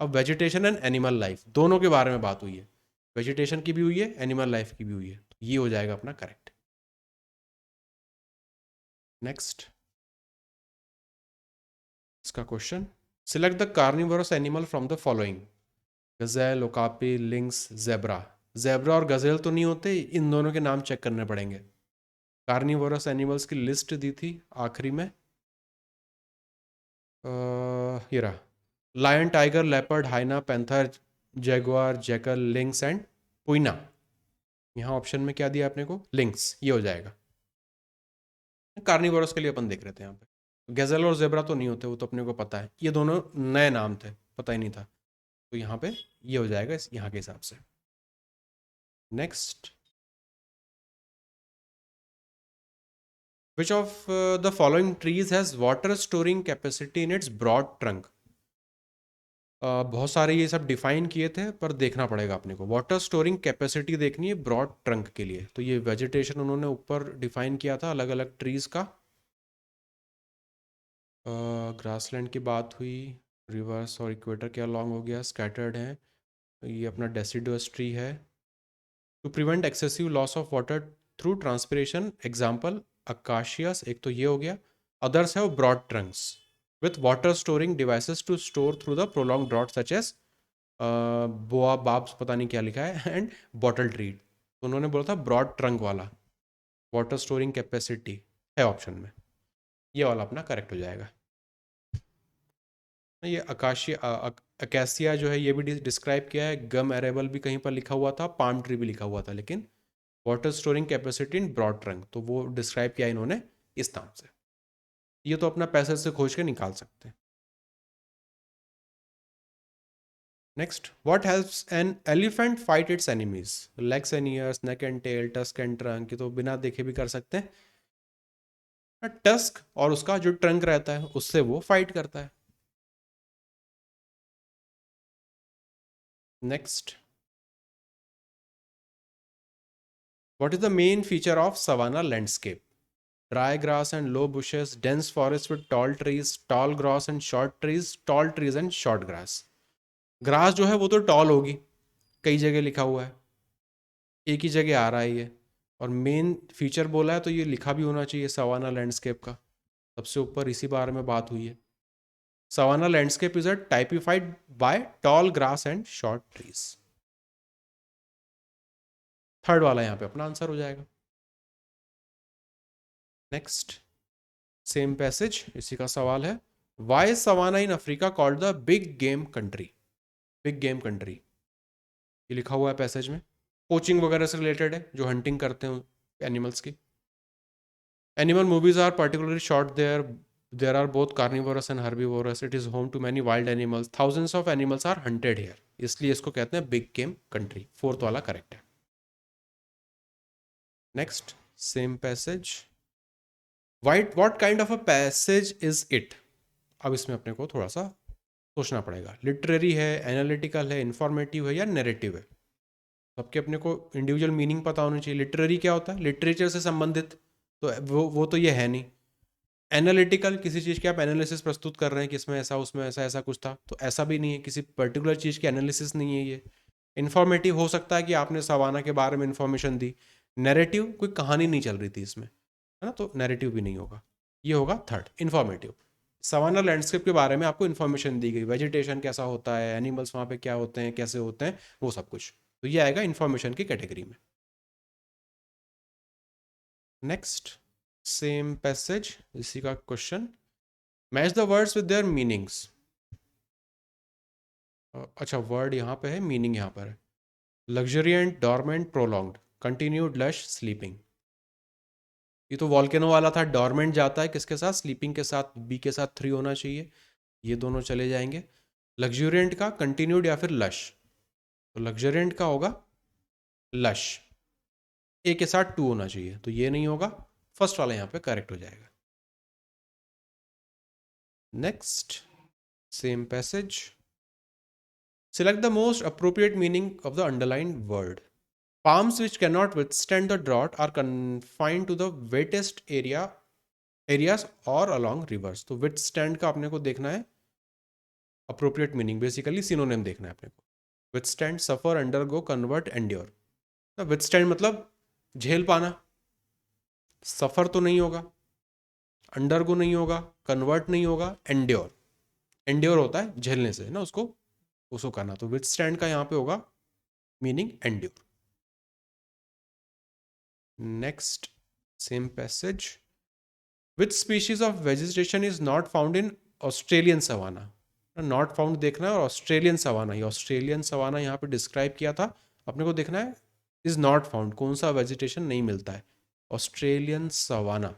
अब वेजिटेशन एंड एनिमल लाइफ दोनों के बारे में बात हुई है। वेजिटेशन की भी हुई है, एनिमल लाइफ की भी हुई है, तो ये हो जाएगा अपना करेक्ट। नेक्स्ट, इसका question, select the carnivorous animal from the following. Gazelle, okapi, links, zebra. Zebra और गजेल तो नहीं होते, इन दोनों के नाम चेक करने पड़ेंगे। कार्निवोरस एनिमल्स की लिस्ट दी थी आखिरी में। ये रहा, lion, tiger, leopard, hyena, panther, jaguar, jackal, lynx and puma. यहाँ ऑप्शन में क्या दिया आपने को, लिंक्स, ये हो जाएगा। कार्निवोरस के लिए अपन देख रहे थे यहाँ पे। गैजल और जेब्रा तो नहीं होते, वो तो अपने को पता है, ये दोनों नए नाम थे, पता ही नहीं था। तो यहाँ पे ये हो जाएगा इस यहाँ के हिसाब से। Next, which of the following trees has water storing capacity in its broad trunk. बहुत सारे ये सब डिफाइन किए थे पर देखना पड़ेगा अपने को। वाटर स्टोरिंग कैपेसिटी देखनी है ब्रॉड ट्रंक के लिए, तो ये वेजिटेशन उन्होंने ऊपर डिफाइन किया था अलग अलग ट्रीज का। ग्रासलैंड की बात हुई, रिवर्स और इक्वेटर के अलॉन्ग हो गया, स्कैटर्ड है, ये अपना डेसिडुअस ट्री है। To prevent excessive loss of water through transpiration, example acacias, एक तो ये हो गया। अदर्स है broad trunks with water storing devices to store through the prolong drought such as baobabs, पता नहीं क्या लिखा है, एंड बॉटल ट्री। तो उन्होंने बोला था ब्रॉड ट्रंक वाला, वाटर स्टोरिंग कैपेसिटी है ऑप्शन में, ये वाला अपना करेक्ट हो जाएगा। ये अकाशिया जो है ये भी डिस्क्राइब किया है, गम एरेबल भी कहीं पर लिखा हुआ था, पाम ट्री भी लिखा हुआ था, लेकिन water storing capacity in broad trunk तो वो डिस्क्राइब किया इन्होंने इस नाम से। ये तो अपना पैसे से खोज के निकाल सकते हैं। Next, what helps an elephant fight its enemies. Legs and ears, neck and tail, tusk and trunk, ये तो बिना देखे भी कर सकते हैं। टस्क और उसका जो ट्रंक रहता है उससे वो फाइट करता है। Next, what is the main feature of savanna landscape. Dry grass and low bushes, dense forest with tall trees, tall grass and short trees, tall trees and short grass. Grass जो है वो तो toll होगी, कई जगह लिखा हुआ है, एक ही जगह आ रहा है ये। और मेन फीचर बोला है तो ये लिखा भी होना चाहिए सवाना लैंडस्केप का, सबसे ऊपर इसी बारे में बात हुई है। Savanna landscape is a typified by tall grass and short trees. Third वाला यहाँ पे अपना आंसर हो जाएगा। नेक्स्ट, सेम पैसेज, इसी का सवाल है। Why savanna in Africa called the big game country. Big game country, ये लिखा हुआ है पैसेज में, पोचिंग वगैरह से रिलेटेड है, जो हंटिंग करते हैं एनिमल्स की। Animal movies are particularly shot there, there are both carnivorous and herbivorous, it is home to many wild animals, thousands of animals are hunted here, इसलिए इसको कहते हैं बिग गेम कंट्री। फोर्थ वाला correct है। Next, same passage, white what kind of a passage is it. अब इसमें अपने को थोड़ा सा सोचना पड़ेगा, लिटरेरी है, एनालिटिकल है, इंफॉर्मेटिव है, या नैरेटिव है। सबके अपने को इंडिविजुअल मीनिंग पता होनी चाहिए। लिटरेरी क्या होता है, लिटरेचर से संबंधित, तो वो तो ये है नहीं। एनालिटिकल, किसी चीज़ की आप एनालिसिस प्रस्तुत कर रहे हैं कि इसमें ऐसा, उसमें ऐसा, ऐसा कुछ था, तो ऐसा भी नहीं है, किसी पर्टिकुलर चीज़ की एनालिसिस नहीं है ये। इन्फॉर्मेटिव हो सकता है कि आपने सवाना के बारे में इंफॉर्मेशन दी। नैरेटिव, कोई कहानी नहीं चल रही थी इसमें, है ना, तो नैरेटिव भी नहीं होगा। ये होगा थर्ड, इन्फॉर्मेटिव। सवाना लैंडस्केप के बारे में आपको इन्फॉर्मेशन दी गई, वेजिटेशन कैसा होता है, एनिमल्स वहाँ पे क्या होते हैं, कैसे होते हैं, वो सब कुछ, तो ये आएगा इन्फॉर्मेशन की कैटेगरी में। नेक्स्ट, सेम पैसेज, इसी का question, match the words with their meanings. अच्छा, वर्ड यहाँ पे है, मीनिंग यहाँ पर है। Luxuriant, dormant, prolonged, continued, lush, sleeping. ये तो वॉल्केनो वाला था, डॉर्मेंट जाता है किसके साथ, स्लीपिंग के साथ, बी के साथ 3 होना चाहिए, ये दोनों चले जाएंगे। लग्जूरियंट का कंटिन्यूड या फिर लश, तो लग्जूरियंट का होगा लश, ए के साथ 2 होना चाहिए, तो ये नहीं होगा, फर्स्ट वाला यहाँ पे करेक्ट हो जाएगा। Next, same passage, select the most appropriate meaning of the underlined word. Palms which cannot withstand the drought are confined to the wettest areas or along rivers। तो withstand का अपने को देखना है appropriate meaning, बेसिकली synonym देखना है अपने को। withstand, suffer, undergo, convert, endure। तो withstand मतलब झेल पाना, suffer तो नहीं होगा, undergo नहीं होगा, convert नहीं होगा, endure होता है झेलने से ना, उसको करना, तो withstand का यहाँ पे होगा meaning endure। Next, same passage, which species of vegetation is not found in Australian savanna। Not found देखना है, और ऑस्ट्रेलियन सवाना, ये ऑस्ट्रेलियन सवाना यहाँ पे डिस्क्राइब किया था, अपने को देखना है इज नॉट फाउंड, कौन सा वेजिटेशन नहीं मिलता है, ऑस्ट्रेलियन सवाना।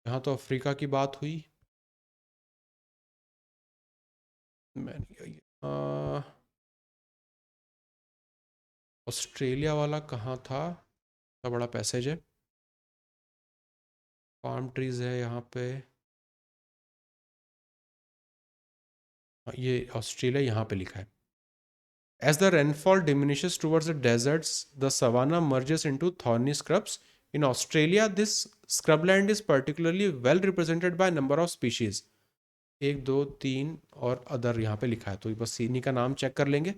यहाँ तो अफ्रीका की बात हुई, ऑस्ट्रेलिया वाला कहाँ था, इतना बड़ा पैसेज है, पाम ट्रीज है यहाँ पे, ये ऑस्ट्रेलिया यहाँ पे लिखा है। As the rainfall diminishes towards the deserts, the savanna merges into thorny scrubs। In Australia, this scrubland is particularly well represented by a number of species। 1 2 3 और अदर यहाँ पे लिखा है, तो बस इन्हीं का नाम चेक कर लेंगे।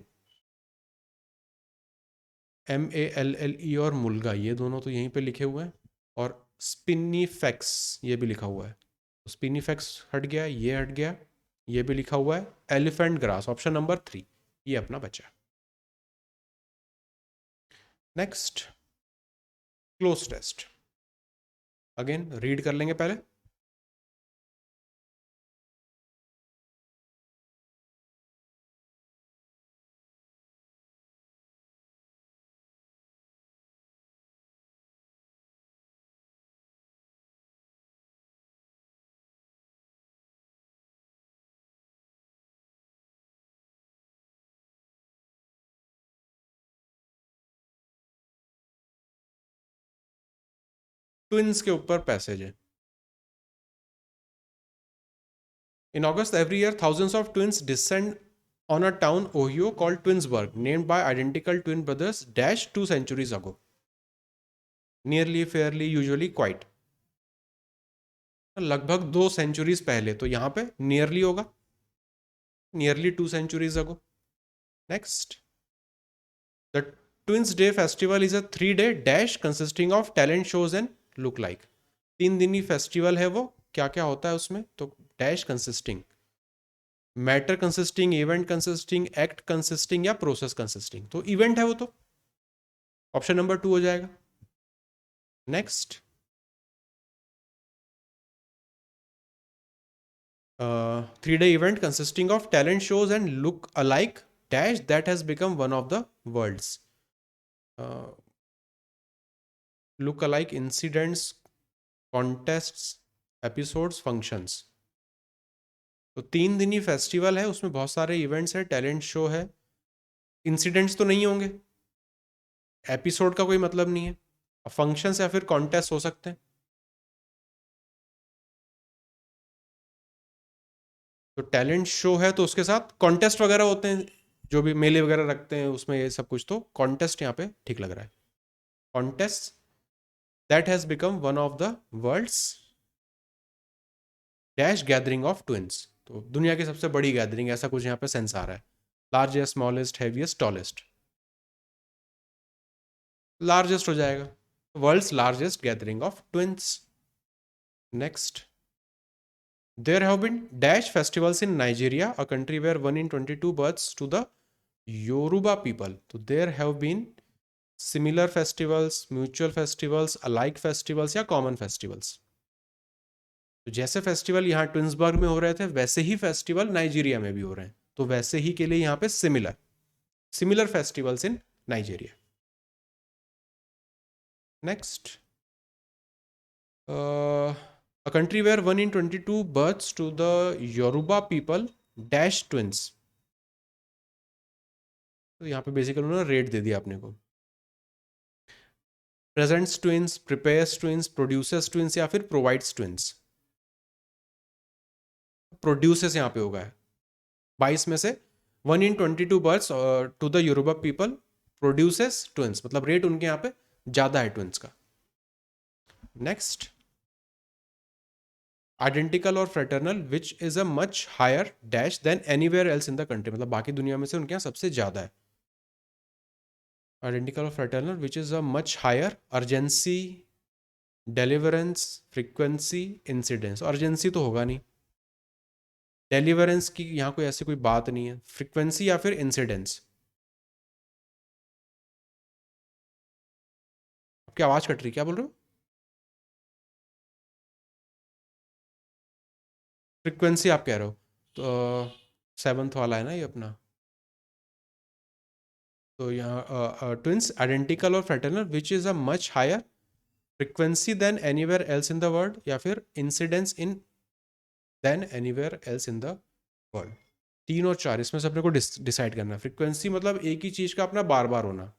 MALLE और मुल्गा, ये दोनों तो यहीं पे लिखे हुए हैं, और स्पिनीफेक्स ये भी लिखा हुआ है, तो स्पिनीफेक्स हट गया, ये हट गया, ये भी लिखा हुआ है। एलिफेंट ग्रास, ऑप्शन नंबर 3 ये अपना बचा। Next, close test, again read कर लेंगे पहले। ट्विंस के ऊपर पैसेज है। In August every year thousands of twins descend on a town Ohio called Twinsburg, named by identical twin brothers dash 2 centuries ago। Nearly, fairly, usually, quite, लगभग 2 centuries पहले, तो यहाँ पे नियरली होगा, nearly 2 centuries ago। Next, the twins day festival is a 3-day dash consisting of talent shows and look like. 3 दिनी festival है वो, क्या क्या होता है उसमें, तो dash consisting, matter consisting, event consisting, act consisting या प्रोसेस कंसिस्टिंग, तो इवेंट है वो, तो ऑप्शन नंबर 2 हो जाएगा। Next, 3-day event consisting of talent shows and look alike dash that has become one of the world's look alike incidents, contests, episodes, functions। तो 3 दिनी festival है, उसमें बहुत सारे इवेंट्स है, टैलेंट शो है, इंसिडेंट्स तो नहीं होंगे, एपिसोड का कोई मतलब नहीं है, फंक्शंस या फिर कॉन्टेस्ट हो सकते हैं। तो टैलेंट शो है तो उसके साथ कॉन्टेस्ट वगैरह होते हैं, जो भी मेले वगैरह रखते हैं उसमें ये सब कुछ, तो कॉन्टेस्ट यहाँ पे ठीक लग रहा है। Contest that has become one of the world's dash gathering of twins, तो दुनिया की सबसे बड़ी गैदरिंग, ऐसा कुछ यहाँ पे सेंस आ रहा है। Largest, smallest, heaviest, tallest, largest हो जाएगा, world's largest gathering of twins. Next, there have been dash festivals in Nigeria, a country where 1 in 22 births to the Yoruba people। तो there have been similar festivals, mutual festivals, alike festivals या common festivals। तो जैसे festival यहाँ ट्विंसबर्ग में हो रहे थे, वैसे ही फेस्टिवल नाइजीरिया में भी हो रहे हैं, तो वैसे ही के लिए यहाँ पे similar festivals in Nigeria. Next, A country where 1 in 22 births to the Yoruba people dash twins. तो यहाँ पे बेसिकली उन्होंने रेट दे दिया अपने को. Presents twins, prepares twins, producers twins या फिर प्रोवाइड्स ट्विंस. प्रोड्यूसर्स यहाँ पे होगा 22 में से 1 in 22 births to the Yoruba people produces twins, मतलब रेट उनके यहाँ पे ज़्यादा है ट्विंस का. नेक्स्ट, आइडेंटिकल और fraternal which is a much higher dash than anywhere else in the country, मतलब बाकी दुनिया में से उनके यहाँ सबसे ज़्यादा है. आइडेंटिकल और fraternal which is a much higher urgency, deliverance, frequency, incidence. Urgency तो होगा नहीं, डिलीवरेंस की यहाँ कोई ऐसी कोई बात नहीं है, फ्रीक्वेंसी या फिर इंसिडेंस. आपकी आवाज़ कट रही, क्या बोल रहे हो? फ्रीक्वेंसी आप कह रहे हो, तो 7th वाला है ना ये अपना. तो यहाँ ट्विंस आइडेंटिकल और fraternal which is a much higher frequency than anywhere else in the world या फिर incidence in than anywhere else in the world. 3 और 4 इसमें से अपने को डिसाइड करना है. फ्रीक्वेंसी मतलब एक ही चीज़ का अपना बार बार होना.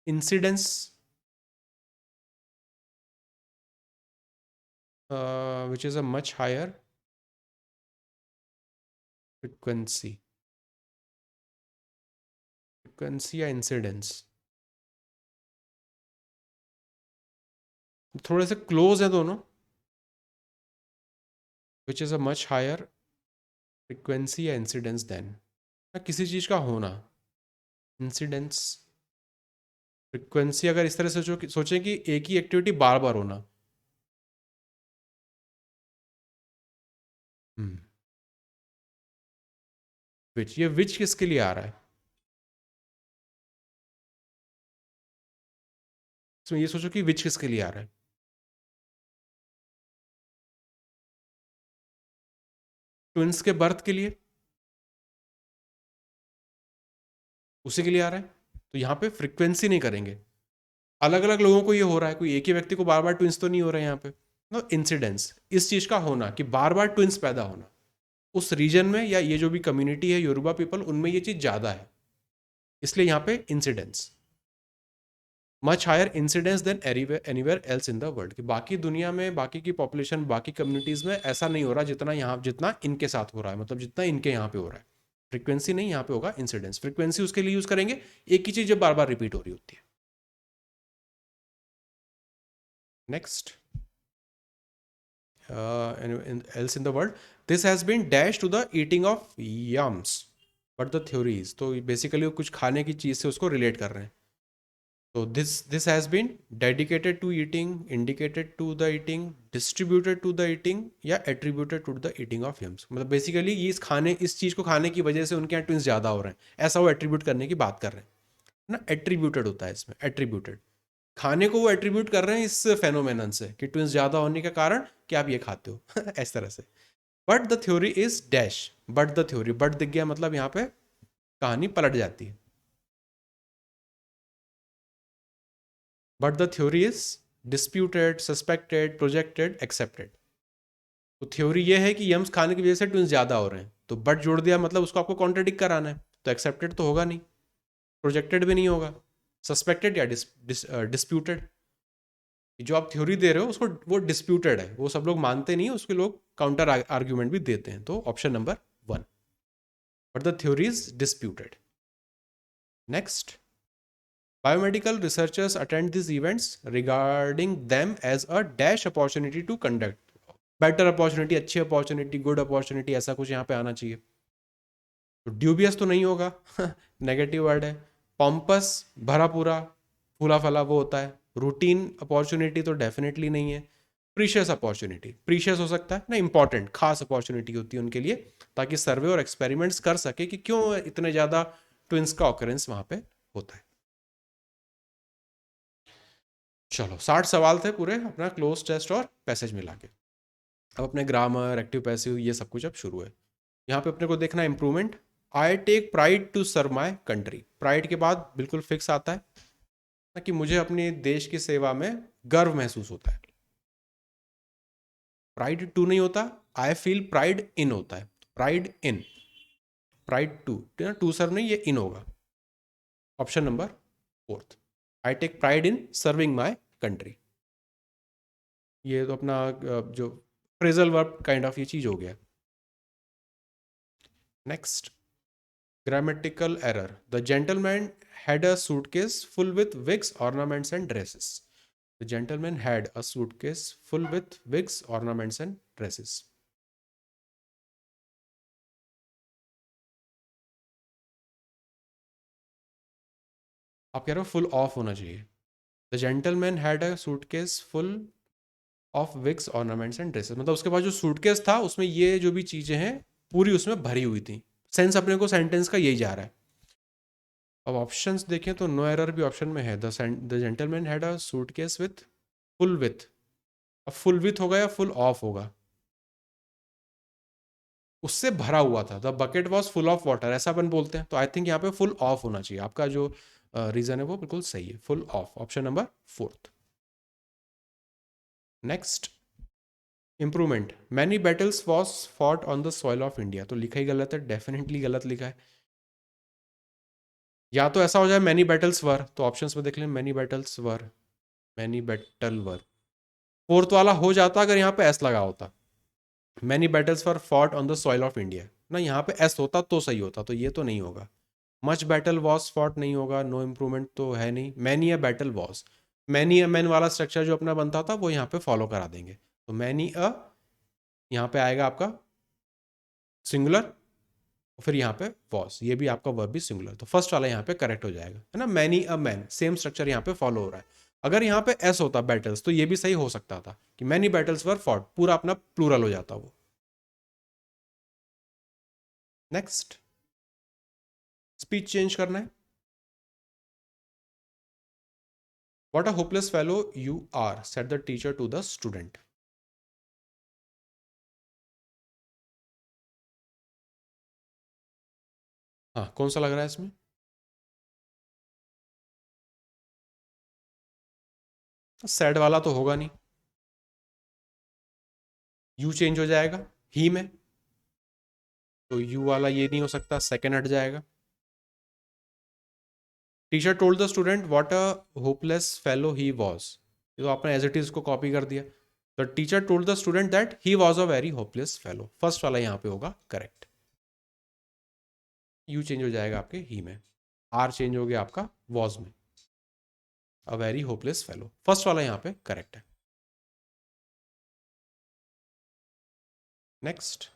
Incidence which is a much higher frequency, frequency या इंसिडेंस, थोड़े से क्लोज हैं दोनों. Which is a much higher frequency या इंसिडेंस देन, किसी चीज़ का होना. इंसिडेंस, फ्रीक्वेंसी अगर इस तरह से सोचें कि एक ही एक्टिविटी बार बार होना. विच, ये विच किसके लिए आ रहा है? इसमें ये सोचो कि विच किसके लिए आ रहा है. ट्विंस के बर्थ के लिए, उसी के लिए आ रहा है. तो यहाँ पे फ्रीक्वेंसी नहीं करेंगे. अलग अलग लोगों को ये हो रहा है, कोई एक ही व्यक्ति को बार बार ट्विंस तो नहीं हो रहे हैं यहाँ पे. नो, इंसिडेंस, इस चीज का होना कि बार बार ट्विंस पैदा होना उस रीजन में या ये जो भी कम्युनिटी है योरुबा पीपल उनमें ये चीज ज्यादा है, इसलिए यहाँ पे incidence. Much higher incidence than anywhere else in the world, कि बाकी दुनिया में बाकी की पॉपुलेशन बाकी कम्युनिटीज में ऐसा नहीं हो रहा जितना यहाँ, जितना इनके साथ हो रहा है, मतलब जितना इनके यहाँ पे हो रहा है. फ्रीक्वेंसी नहीं, यहाँ पे होगा इंसिडेंस. फ्रीक्वेंसी उसके लिए यूज करेंगे एक ही चीज जब बार बार रिपीट हो रही होती है. Next, else in the world, this has been dashed to the eating of yams but the theories. तो बेसिकली वो कुछ खाने की चीज़ से उसको रिलेट कर रहे हैं. तो this has been dedicated to eating, indicated to the eating, distributed to the eating या attributed to the eating of yams. मतलब बेसिकली ये इस चीज़ को खाने की वजह से उनके यहाँ ट्विंस ज़्यादा हो रहे हैं, ऐसा वो एट्रीब्यूट करने की बात कर रहे हैं ना. एट्रीब्यूटेड होता है इसमें, एट्रीब्यूटेड. खाने को वो एट्रीब्यूट कर रहे हैं इस फेनोमेनन से कि ट्विंस ज़्यादा होने के कारण कि आप ये खाते हो इस तरह से. But the theory is dash, but the theory, but दिख गया मतलब यहाँ पे कहानी पलट जाती है. But the theory is disputed, suspected, projected, accepted. तो थ्योरी ये है कि यम्स खाने की वजह से ट्विंस ज़्यादा हो रहे हैं, तो बट जोड़ दिया मतलब उसको आपको कॉन्ट्रडिक्ट कराना है, तो एक्सेप्टेड तो होगा नहीं, प्रोजेक्टेड भी नहीं होगा, सस्पेक्टेड या डिस्प्यूटेड. जो आप थ्योरी दे रहे हो उसको वो डिस्प्यूटेड है, वो सब लोग मानते नहीं है, उसके लोग काउंटर आर्ग्यूमेंट भी देते हैं. तो option number 1, but the theory is disputed. Next, biomedical researchers attend these events regarding them as a dash opportunity to conduct. Better opportunity, अच्छी अपॉर्चुनिटी, गुड अपॉर्चुनिटी, ऐसा कुछ यहाँ पे आना चाहिए. तो ड्यूबियस तो नहीं होगा नेगेटिव वर्ड है. पॉम्पस, भरा पूरा, फूला फला वो होता है. रूटीन अपॉर्चुनिटी तो डेफिनेटली नहीं है. प्रीशियस अपॉर्चुनिटी, प्रीशियस हो सकता है ना, इंपॉर्टेंट, खास अपॉर्चुनिटी होती है उनके लिए, ताकि सर्वे और एक्सपेरिमेंट्स कर सके कि क्यों इतने ज़्यादा ट्विंस का ऑकरेंस वहाँ पे होता है. चलो 60 सवाल थे पूरे अपना क्लोज टेस्ट और पैसेज मिला के. अब अपने ग्रामर, एक्टिव पैसिव, ये सब कुछ अब शुरू है. यहाँ पे अपने को देखना improvement. I take pride to serve my country. Pride के बाद बिल्कुल फिक्स आता है ना कि मुझे अपने देश की सेवा में गर्व महसूस होता है. प्राइड टू नहीं होता, आई फील प्राइड इन होता है, pride in, pride to serve नहीं, ये इन होगा। Option number fourth, I take pride in serving my country. ये तो अपना जो फ्रेजल वर्ब काइंड ऑफ ये चीज हो गया। Next, grammatical error. The gentleman had a suitcase full with wigs, ornaments, and dresses. The gentleman had a suitcase full with wigs, ornaments, and dresses. आप कह रहे हो फुल ऑफ होना चाहिए। The gentleman had a suitcase full of wigs, ornaments and dresses, मतलब उसके पास जो suitcase था उसमें ये जो भी चीजें हैं पूरी उसमें भरी हुई थी। सेंस अपने को सेंटेंस का यही जा रहा है। अब ऑप्शंस देखें तो नो एरर भी ऑप्शन में है। The gentleman had a suitcase with full with, अब फुल विथ होगा या फुल ऑफ होगा? उससे भरा हुआ था, the bucket was full of water, ऐसा अपन बोलते हैं, तो आई थिंक यहाँ पे फुल ऑफ होना चाहिए। आपका जो रीजन है वो बिल्कुल सही है, full of, option number fourth. Next, improvement, many battles was fought on the soil of India, तो लिखा ही गलत है, डेफिनेटली गलत लिखा है। या तो ऐसा हो जाए मैनी बैटल्स वर, तो ऑप्शंस में देख लें, मैनी बैटल्स वर, मैनी बैटल वर, फोर्थ वाला हो जाता अगर यहाँ पे एस लगा होता, many battles were fought on the soil of India ना, यहाँ पे एस होता तो सही होता, तो ये तो नहीं होगा। मच बैटल वॉज फॉट नहीं होगा, नो इम्प्रूवमेंट तो है नहीं, many a battle was, many a man वाला स्ट्रक्चर जो अपना बनता था वो यहाँ पे फॉलो करा देंगे, तो मैनी अ यहाँ पे आएगा आपका सिंगुलर, फिर यहाँ पे वॉज, ये भी आपका वर्ब भी सिंगुलर, तो फर्स्ट वाला यहाँ पे करेक्ट हो जाएगा, है ना, many a man, same structure यहाँ पे फॉलो हो रहा है। अगर यहाँ पे एस होता बैटल्स तो ये भी सही हो सकता था कि मैनी बैटल्स वर फॉट, पूरा अपना प्लूरल हो जाता वो। नेक्स्ट, स्पीच चेंज करना है। What a hopeless fellow you are, said the teacher to the student. हाँ, कौन सा लग रहा है इसमें? सैड वाला तो होगा नहीं, यू चेंज हो जाएगा ही में, तो यू वाला ये नहीं हो सकता, सेकेंड हट जाएगा। Teacher told the student what a hopeless fellow he was, ये तो आपने एज इट इज को कॉपी कर दिया। The teacher told the student that he was a very hopeless fellow, first वाला यहाँ पे होगा करेक्ट, यू चेंज हो जाएगा आपके ही में, आर चेंज हो गया आपका वॉज में, a very hopeless fellow, first वाला यहाँ पे करेक्ट है। नेक्स्ट,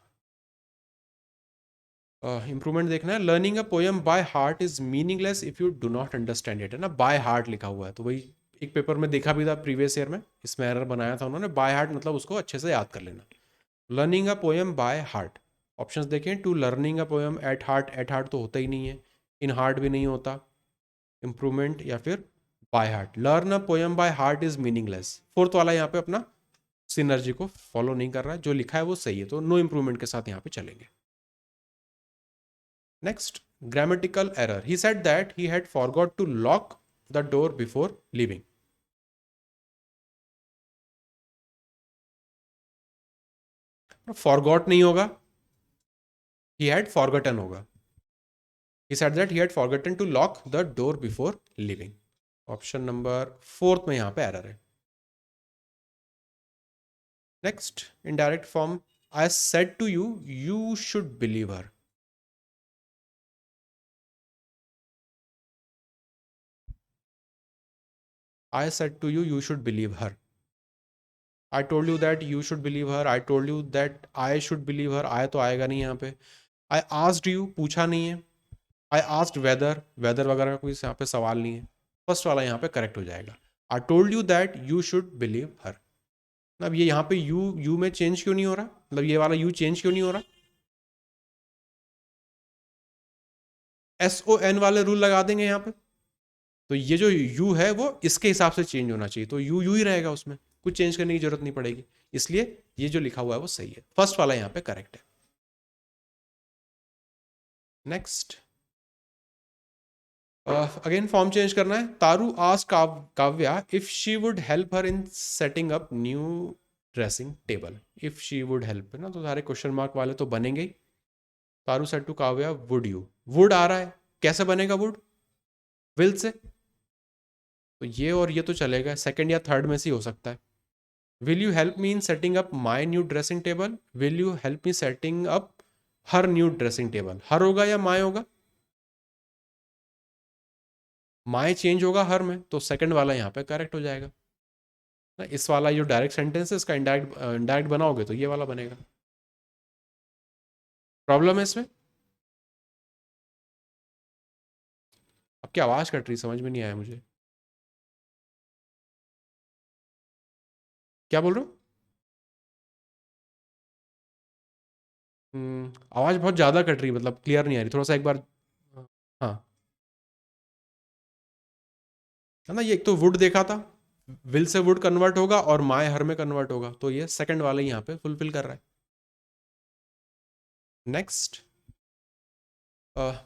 इंप्रूवमेंट देखना है। Learning a poem by heart is meaningless if you do not understand it, है ना, बाय हार्ट लिखा हुआ है, तो वही एक पेपर में देखा भी था प्रीवियस ईयर में, इसमें एरर बनाया था उन्होंने, बाय हार्ट मतलब उसको अच्छे से याद कर लेना। Learning a poem by heart, options देखें, to learning a poem at heart तो होता ही नहीं है, इन हार्ट भी नहीं होता, इंप्रूवमेंट या फिर by heart. Learn a poem by heart is meaningless, fourth वाला यहाँ पे अपना सिनर्जी को फॉलो नहीं कर रहा है, जो लिखा है वो सही है, तो नो इंप्रूवमेंट के साथ यहाँ पे चलेंगे। Next, grammatical error. He said that he had forgot to lock the door before leaving. Forgot नहीं होगा, he had forgotten होगा। He said that he had forgotten to lock the door before leaving. Option number fourth में यहाँ पे error है। Next, indirect form. I said to you, you should believe her. I said to you, you should believe her. I told you that you should believe her. I told you that I should believe her. I तो आएगा नहीं यहाँ पे। I asked you, पूछा नहीं है। I asked weather, weather वगैरह का कोई यहाँ पे सवाल नहीं है, फर्स्ट वाला यहाँ पे करेक्ट हो जाएगा। I told you that you should believe her, अब ये यहाँ पे यू में चेंज क्यों नहीं हो रहा, मतलब ये वाला यू चेंज क्यों नहीं हो रहा? SON वाले रूल लगा देंगे यहाँ पे, तो ये जो यू है वो इसके हिसाब से चेंज होना चाहिए, तो यू यू ही रहेगा, उसमें कुछ चेंज करने की जरूरत नहीं पड़ेगी, इसलिए ये जो लिखा हुआ है वो सही है, फर्स्ट वाला यहाँ पे करेक्ट है। नेक्स्ट, अगेन फॉर्म चेंज करना है। तारू asked Kavya if she would help her in setting up new dressing table if she would help, है ना, तो सारे क्वेश्चन मार्क वाले तो बनेंगे ही। Taru said to Kavya would you, would आ रहा है, कैसे बनेगा वुड? Will say. तो ये और ये तो चलेगा, सेकंड या थर्ड में से ही हो सकता है। Will you help me in setting up my new dressing table, will you help me setting up her new dressing table, her होगा या माई होगा? माई चेंज होगा हर में, तो सेकंड वाला यहाँ पे करेक्ट हो जाएगा ना। इस वाला जो डायरेक्ट सेंटेंस है इसका इनडायरेक्ट इनडायरेक्ट बनाओगे तो ये वाला बनेगा। प्रॉब्लम है इसमें? आपकी आवाज़ कट रही, समझ में नहीं आया मुझे, क्या बोल रहे हो? आवाज़ बहुत ज़्यादा कट रही, मतलब क्लियर नहीं आ रही, थोड़ा सा एक बार। हाँ, है ना, ये एक तो वुड देखा था, विल से वुड कन्वर्ट होगा और माय हर में कन्वर्ट होगा, तो ये सेकंड वाला यहाँ पे फुलफिल कर रहा है। नेक्स्ट,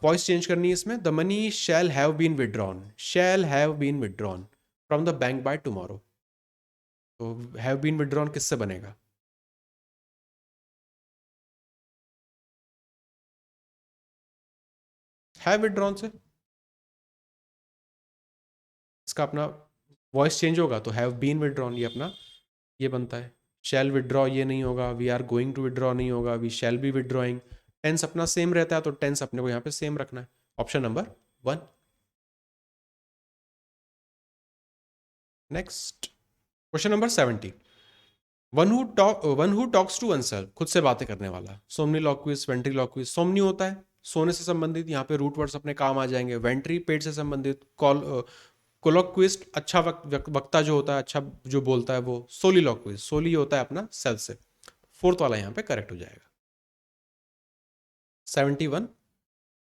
वॉइस चेंज करनी है इसमें। The money shall have been withdrawn, shall have been withdrawn from the bank by tomorrow, तो हैव बीन विड्रॉन किससे बनेगा? हैव विड्रॉन से। इसका अपना वॉइस चेंज होगा तो हैव बीन विड्रॉन ये अपना ये बनता है। शैल विड्रॉ ये नहीं होगा, we are going to withdraw नहीं होगा, we shall be withdrawing. Tense अपना सेम रहता है तो टेंस अपने को यहाँ पे सेम रखना है। Option number 1। Next, question number 70। One who talks to oneself, खुद से बातें करने वाला। सोमनीलॉक्विस, वेंट्रीलॉक्विस, सोमनी होता है सोने से संबंधित, यहाँ पे रूट वर्ड्स अपने काम आ जाएंगे। वेंट्री पेट से संबंधित, कोलोक्विस्ट अच्छा वक्ता जो होता है, अच्छा जो बोलता है वो। सोलिलॉक्विस्ट, सोली होता है अपना सेल्फ से। फोर्थ वाला यहाँ पे करेक्ट हो जाएगा। 71,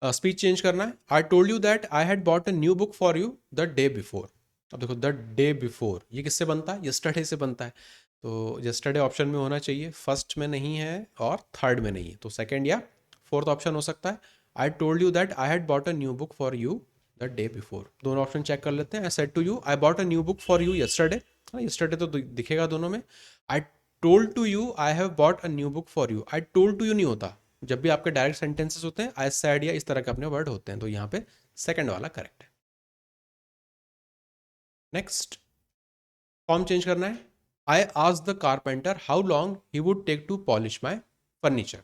स्पीच चेंज करना है। I told you that I had bought a new book for you the day before. अब देखो द डे बिफोर ये किससे बनता है? यस्टरडे से बनता है, तो यस्टरडे ऑप्शन में होना चाहिए, फर्स्ट में नहीं है और थर्ड में नहीं है, तो सेकंड या फोर्थ ऑप्शन हो सकता है। I told you that I had bought a new book for you the day before, दोनों ऑप्शन चेक कर लेते हैं। I said to you I bought a new book for you yesterday, yesterday तो दिखेगा दोनों में। I told to you I have bought a new book for you, I told to you नहीं होता, जब भी आपके डायरेक्ट सेंटेंसेस होते हैं आई सेड या इस तरह के अपने वर्ड होते हैं, तो यहाँ पे सेकंड वाला करेक्ट है। नेक्स्ट, फॉर्म चेंज करना है। I asked the carpenter how long he would take to polish my furniture.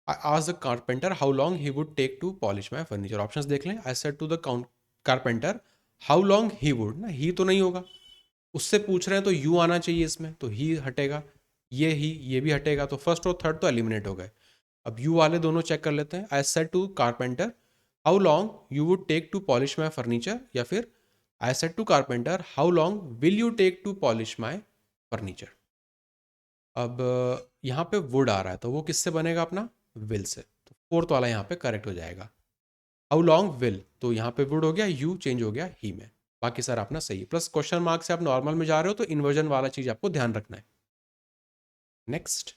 I asked the carpenter how long he would take to polish my furniture. Options देख लें। I said to the carpenter how long he would, ना ही तो नहीं होगा, उससे पूछ रहे हैं तो यू आना चाहिए इसमें, तो ही हटेगा, ये भी हटेगा, तो फर्स्ट और थर्ड तो एलिमिनेट हो गए। अब यू वाले दोनों चेक कर लेते हैं। I said to carpenter how long you would take to polish my furniture, या फिर I said to carpenter how long will you take to polish my furniture. अब यहाँ पे वुड आ रहा है तो वो किससे बनेगा अपना? विल से, तो फोर्थ वाला यहाँ पे करेक्ट हो जाएगा। हाउ लॉन्ग विल, तो यहाँ पे वुड हो गया, यू चेंज हो गया ही में। बाकी सर अपना सही है, प्लस क्वेश्चन मार्क से आप नॉर्मल में जा रहे हो तो इन्वर्जन वाला चीज आपको ध्यान रखना है। नेक्स्ट,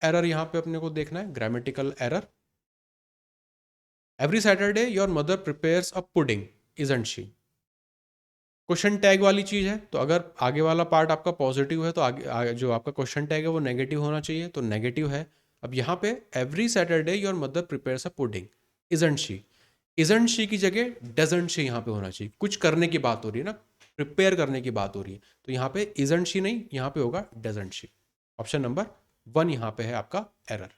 एरर यहाँ पे अपने को देखना है, grammatical error. Every Saturday your mother prepares a pudding isn't she. Question tag वाली चीज है, तो अगर आगे वाला पार्ट आपका पॉजिटिव है तो आगे जो आपका क्वेश्चन टैग है वो नेगेटिव होना चाहिए, तो नेगेटिव है। अब यहाँ पे every Saturday your mother prepares a pudding isn't she, isn't she की जगह डजंट शी यहाँ पे होना चाहिए, कुछ करने की बात हो रही है ना, प्रिपेयर करने की बात हो रही है, तो यहाँ पे इजंट शी नहीं, यहाँ पे होगा डजंट शी। ऑप्शन नंबर 1 यहाँ पे है आपका एरर।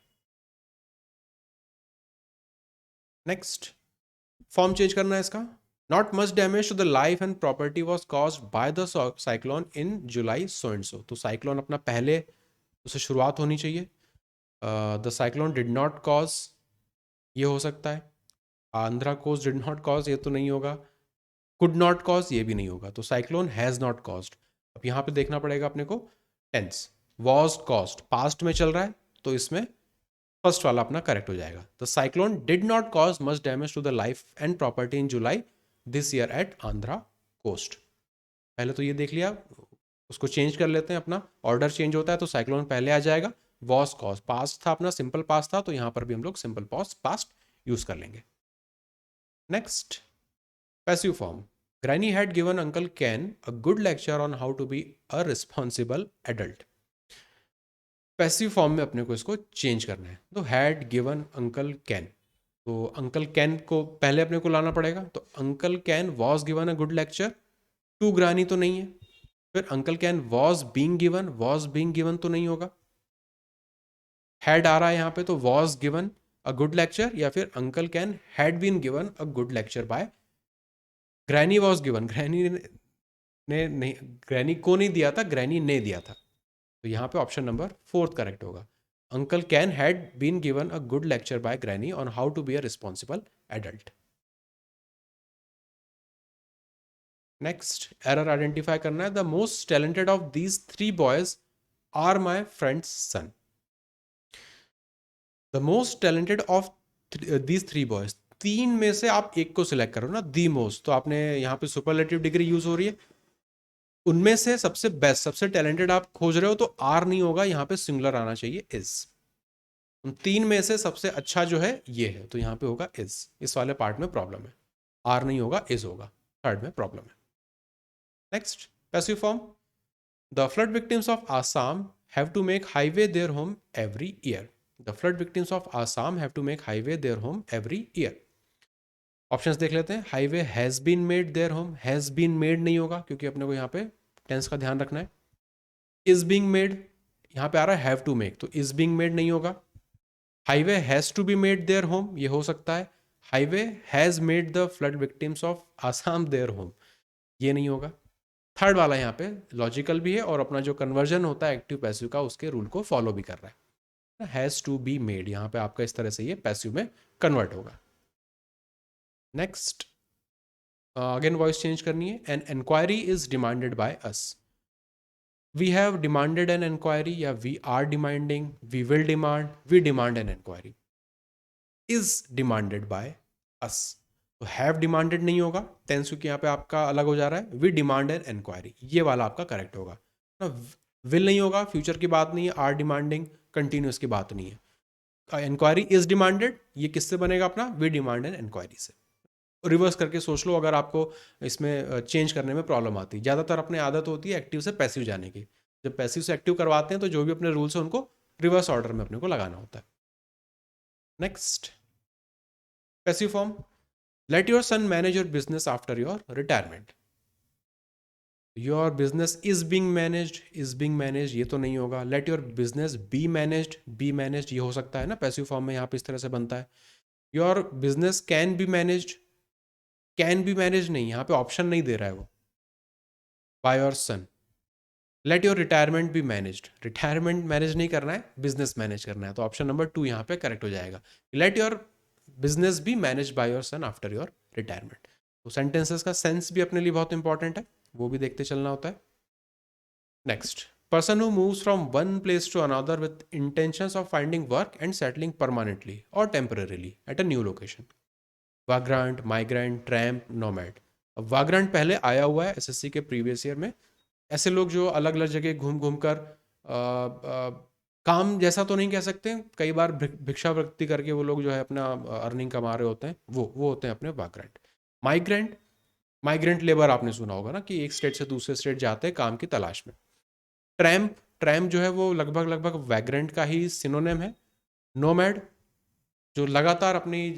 नेक्स्ट, फॉर्म चेंज करना है इसका। Not much damage to the life and property was cause by the cyclone in July so and so, तो साइक्लोन अपना पहले उसे शुरुआत होनी चाहिए। The cyclone did not cause ये हो सकता है, Andhra coast did not cause ये तो नहीं होगा, कुड नॉट कॉज ये भी नहीं होगा, तो साइक्लोन हैज नॉट कॉज्ड। अब यहाँ पे देखना पड़ेगा अपने को टेंस, वॉज कॉज्ड पास्ट में चल रहा है, तो इसमें फर्स्ट वाला अपना करेक्ट हो जाएगा। The cyclone did not cause much damage to the life and property in July this year at Andhra coast. पहले तो ये देख लिया, उसको चेंज कर लेते हैं, अपना ऑर्डर चेंज होता है तो साइक्लोन पहले आ जाएगा। वॉज कॉज पास्ट था अपना, सिंपल पास्ट था, तो यहाँ पर भी हम लोग सिंपल पास्ट यूज कर लेंगे। Next, passive form. Granny had given uncle Ken a good lecture on how to be a responsible adult. Passive form में अपने को इसको चेंज करना है, तो हैड गिवन अंकल कैन, तो अंकल कैन को पहले अपने को लाना पड़ेगा, तो uncle Ken was given a good lecture to granny तो नहीं है, फिर uncle Ken was being given तो नहीं होगा, हैड आ रहा है यहाँ पे, तो was given a good lecture, या फिर uncle can had been given a good lecture by granny, was given granny ने नहीं, ग्रैनी को नहीं दिया था, ग्रैनी ने दिया था, तो यहाँ पे ऑप्शन नंबर 4 करेक्ट होगा। Uncle can had been given a good lecture by granny on how to be a responsible adult. Next error identify करना है, the most talented of these 3 boys are my friends son. The most talented of these 3 boys, 3 में से आप एक को select करो ना, the most, तो आपने यहाँ पे सुपरलेटिव डिग्री यूज हो रही है, उनमें से सबसे बेस्ट सबसे टैलेंटेड आप खोज रहे हो, तो आर नहीं होगा, यहाँ पे सिंगुलर आना चाहिए इज। उन 3 में से सबसे अच्छा जो है ये है, तो यहाँ पे होगा इज, इस वाले पार्ट में प्रॉब्लम है, आर नहीं होगा इज होगा, थर्ड में प्रॉब्लम है। Next passive form, the flood victims of Assam have to make highway their home every year. The flood victims of Assam have to make highway their home every year. Options देख लेते हैं, highway has been made their home, has been made नहीं होगा क्योंकि अपने को यहाँ पे टेंस का ध्यान रखना है। इज बीइंग मेड, यहाँ पे आ रहा है हैव टू मेक, तो इज बीइंग मेड नहीं होगा। Highway has to be made their home, ये हो सकता है। Highway has made the flood victims of Assam their home, ये नहीं होगा। थर्ड वाला यहाँ पे लॉजिकल भी है और अपना जो कन्वर्जन होता है एक्टिव पैसिव का उसके रूल को फॉलो भी कर रहा है। हैज टू बी मेड, यहाँ पे आपका इस तरह से ये पैसिव में कन्वर्ट होगा। नेक्स्ट अगेन वॉइस चेंज करनी है, an inquiry is demanded by us. We have demanded an inquiry, या we are demanding, we will demand, we demand an inquiry, is demanded by us, तो have demanded नहीं होगा, tense क्योंकि यहाँ पे आपका अलग हो जा रहा है, वी डिमांड एन इंक्वायरी, ये वाला आपका करेक्ट होगा ना। विल नहीं होगा, फ्यूचर की बात नहीं है, आर डिमांडिंग कंटिन्यूस की बात नहीं है। इंक्वायरी इज डिमांडेड, ये किससे बनेगा अपना, वी डिमांड एन इंक्वायरी से। रिवर्स करके सोच लो अगर आपको इसमें चेंज करने में प्रॉब्लम आती है। ज़्यादातर अपने आदत होती है एक्टिव से पैसिव जाने की, जब पैसिव से एक्टिव करवाते हैं तो जो भी अपने रूल्स हैं उनको रिवर्स ऑर्डर में अपने को लगाना होता है। Next passive form, let your son manage your business after your retirement. Your business is being managed ये तो नहीं होगा। Let your business be managed ये हो सकता है ना, पैसिव फॉर्म में यहाँ पे इस तरह से बनता है। Your business can be managed, can be manage नहीं, यहाँ पे ऑप्शन नहीं दे रहा है वो, by your son. Let your retirement be managed, retirement manage नहीं करना है, बिजनेस मैनेज करना है, तो ऑप्शन नंबर 2 यहाँ पे करेक्ट हो जाएगा। Let your business be manage by your son after your retirement. तो सेंटेंसेस का सेंस भी अपने लिए बहुत इंपॉर्टेंट है, वो भी देखते चलना होता है। Next, person who moves from one place to another with intentions of finding work and settling permanently or temporarily at a new location. Vagrant, migrant, tramp, nomad. अब वाग्रांट पहले आया हुआ है एसएससी के प्रीवियस ईयर में। ऐसे लोग जो अलग अलग जगह घूम घूम कर काम जैसा तो नहीं कह सकते, कई बार भिक्षावृत्ति करके वो लोग जो है अपना अर्निंग कमा रहे होते हैं, वो होते हैं अपने वाग्रांट। माइग्रेंट, माइग्रेंट लेबर आपने सुना होगा ना, कि एक स्टेट से दूसरे स्टेट जाते हैं काम की तलाश में। ट्रैम्प, ट्रैम्प जो है वो लगभग लगभग वैग्रेंट का ही सिनोनिम है। नोमैड, जो लगातार अपनी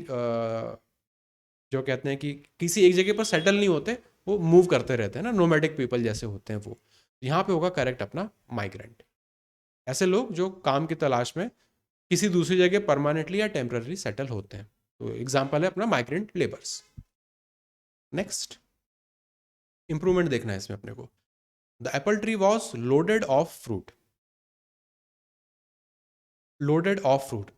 जो कहते हैं कि किसी एक जगह पर सेटल नहीं होते, वो मूव करते रहते हैं ना, नोमैडिक पीपल जैसे होते हैं वो। यहाँ पे होगा करेक्ट अपना माइग्रेंट, ऐसे लोग जो काम की तलाश में किसी दूसरी जगह परमानेंटली या टेम्पररी सेटल होते हैं, तो एग्जाम्पल है अपना माइग्रेंट लेबर्स। नेक्स्ट इंप्रूवमेंट देखना है इसमें अपने को, the apple tree was loaded of fruit. Loaded of fruit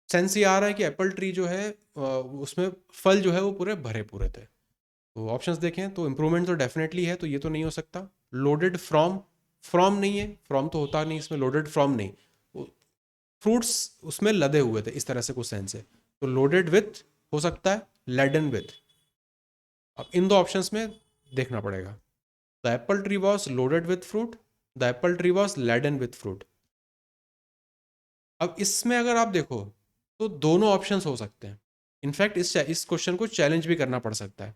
sense ये आ रहा है कि एप्पल ट्री जो है उसमें फल जो है वो पूरे भरे पूरे थे। तो ऑप्शंस देखें तो इंप्रूवमेंट तो डेफिनेटली है, तो ये तो नहीं हो सकता। लोडेड फ्रॉम, फ्रॉम नहीं है, फ्रॉम तो होता नहीं इसमें, लोडेड फ्रॉम नहीं। फ्रूट्स उसमें लदे हुए थे, इस तरह से कुछ सेंस है, तो लोडेड विथ हो सकता है, लेडन विथ। अब इन दो ऑप्शंस में देखना पड़ेगा। The apple tree was loaded with fruit, the apple tree was laden with fruit. अब इसमें अगर आप देखो तो दोनों ऑप्शंस हो सकते हैं। इनफैक्ट इस क्वेश्चन को चैलेंज भी करना पड़ सकता है।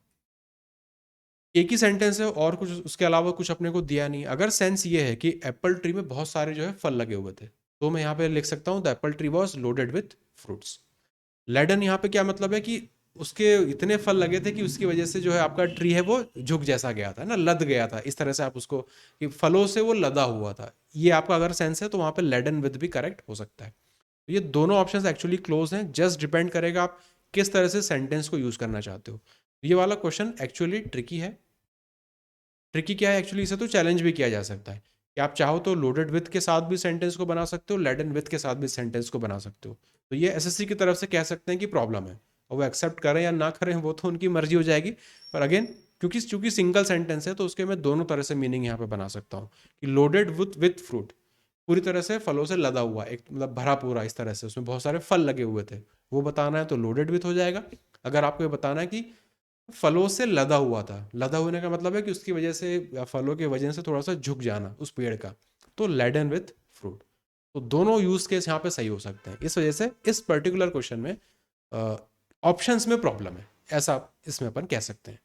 एक ही सेंटेंस है और कुछ उसके अलावा कुछ अपने को दिया नहीं। अगर सेंस ये है कि एप्पल ट्री में बहुत सारे जो है फल लगे हुए थे, तो मैं यहाँ पे लिख सकता हूँ the apple tree was loaded with fruits. Laden यहाँ पे क्या मतलब है कि उसके इतने फल लगे थे कि उसकी वजह से जो है आपका ट्री है वो झुक जैसा गया था ना, लद गया था, इस तरह से आप उसको, कि फलों से वो लदा हुआ था। ये आपका अगर सेंस है तो वहाँ पे लेडन विद भी करेक्ट हो सकता है। ये दोनों ऑप्शंस एक्चुअली क्लोज हैं, जस्ट डिपेंड करेगा आप किस तरह से सेंटेंस को यूज करना चाहते हो। ये वाला क्वेश्चन एक्चुअली ट्रिकी है। ट्रिकी क्या है एक्चुअली, इसे तो चैलेंज भी किया जा सकता है कि आप चाहो तो लोडेड विथ के साथ भी सेंटेंस को बना सकते हो, लेडन विथ के साथ भी सेंटेंस को बना सकते हो। तो ये एसएससी की तरफ से कह सकते हैं कि प्रॉब्लम है, और वो एक्सेप्ट करें या ना करें वो तो उनकी मर्जी हो जाएगी। पर अगेन क्योंकि चूंकि सिंगल सेंटेंस है तो उसके मैं दोनों तरह से मीनिंग यहाँ पे बना सकता हूँ कि लोडेड विथ फ्रूट, पूरी तरह से फलों से लदा हुआ, एक मतलब भरा पूरा, इस तरह से उसमें बहुत सारे फल लगे हुए थे, वो बताना है तो लोडेड विथ हो जाएगा। अगर आपको ये बताना है कि फलों से लदा हुआ था, लदा होने का मतलब है कि उसकी वजह से या फलों की वजह से थोड़ा सा झुक जाना उस पेड़ का, तो लेडन विथ फ्रूट। तो दोनों यूज केस यहाँ पे सही हो सकते हैं। इस वजह से इस पर्टिकुलर क्वेश्चन में ऑप्शंस में प्रॉब्लम है, ऐसा इसमें अपन कह सकते हैं।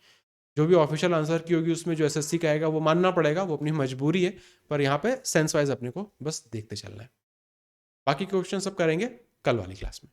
जो भी ऑफिशियल आंसर की होगी उसमें जो एसएससी कहेगा वो मानना पड़ेगा, वो अपनी मजबूरी है। पर यहाँ पे सेंस वाइज अपने को बस देखते चलना है। बाकी क्वेश्चन सब करेंगे कल वाली क्लास में।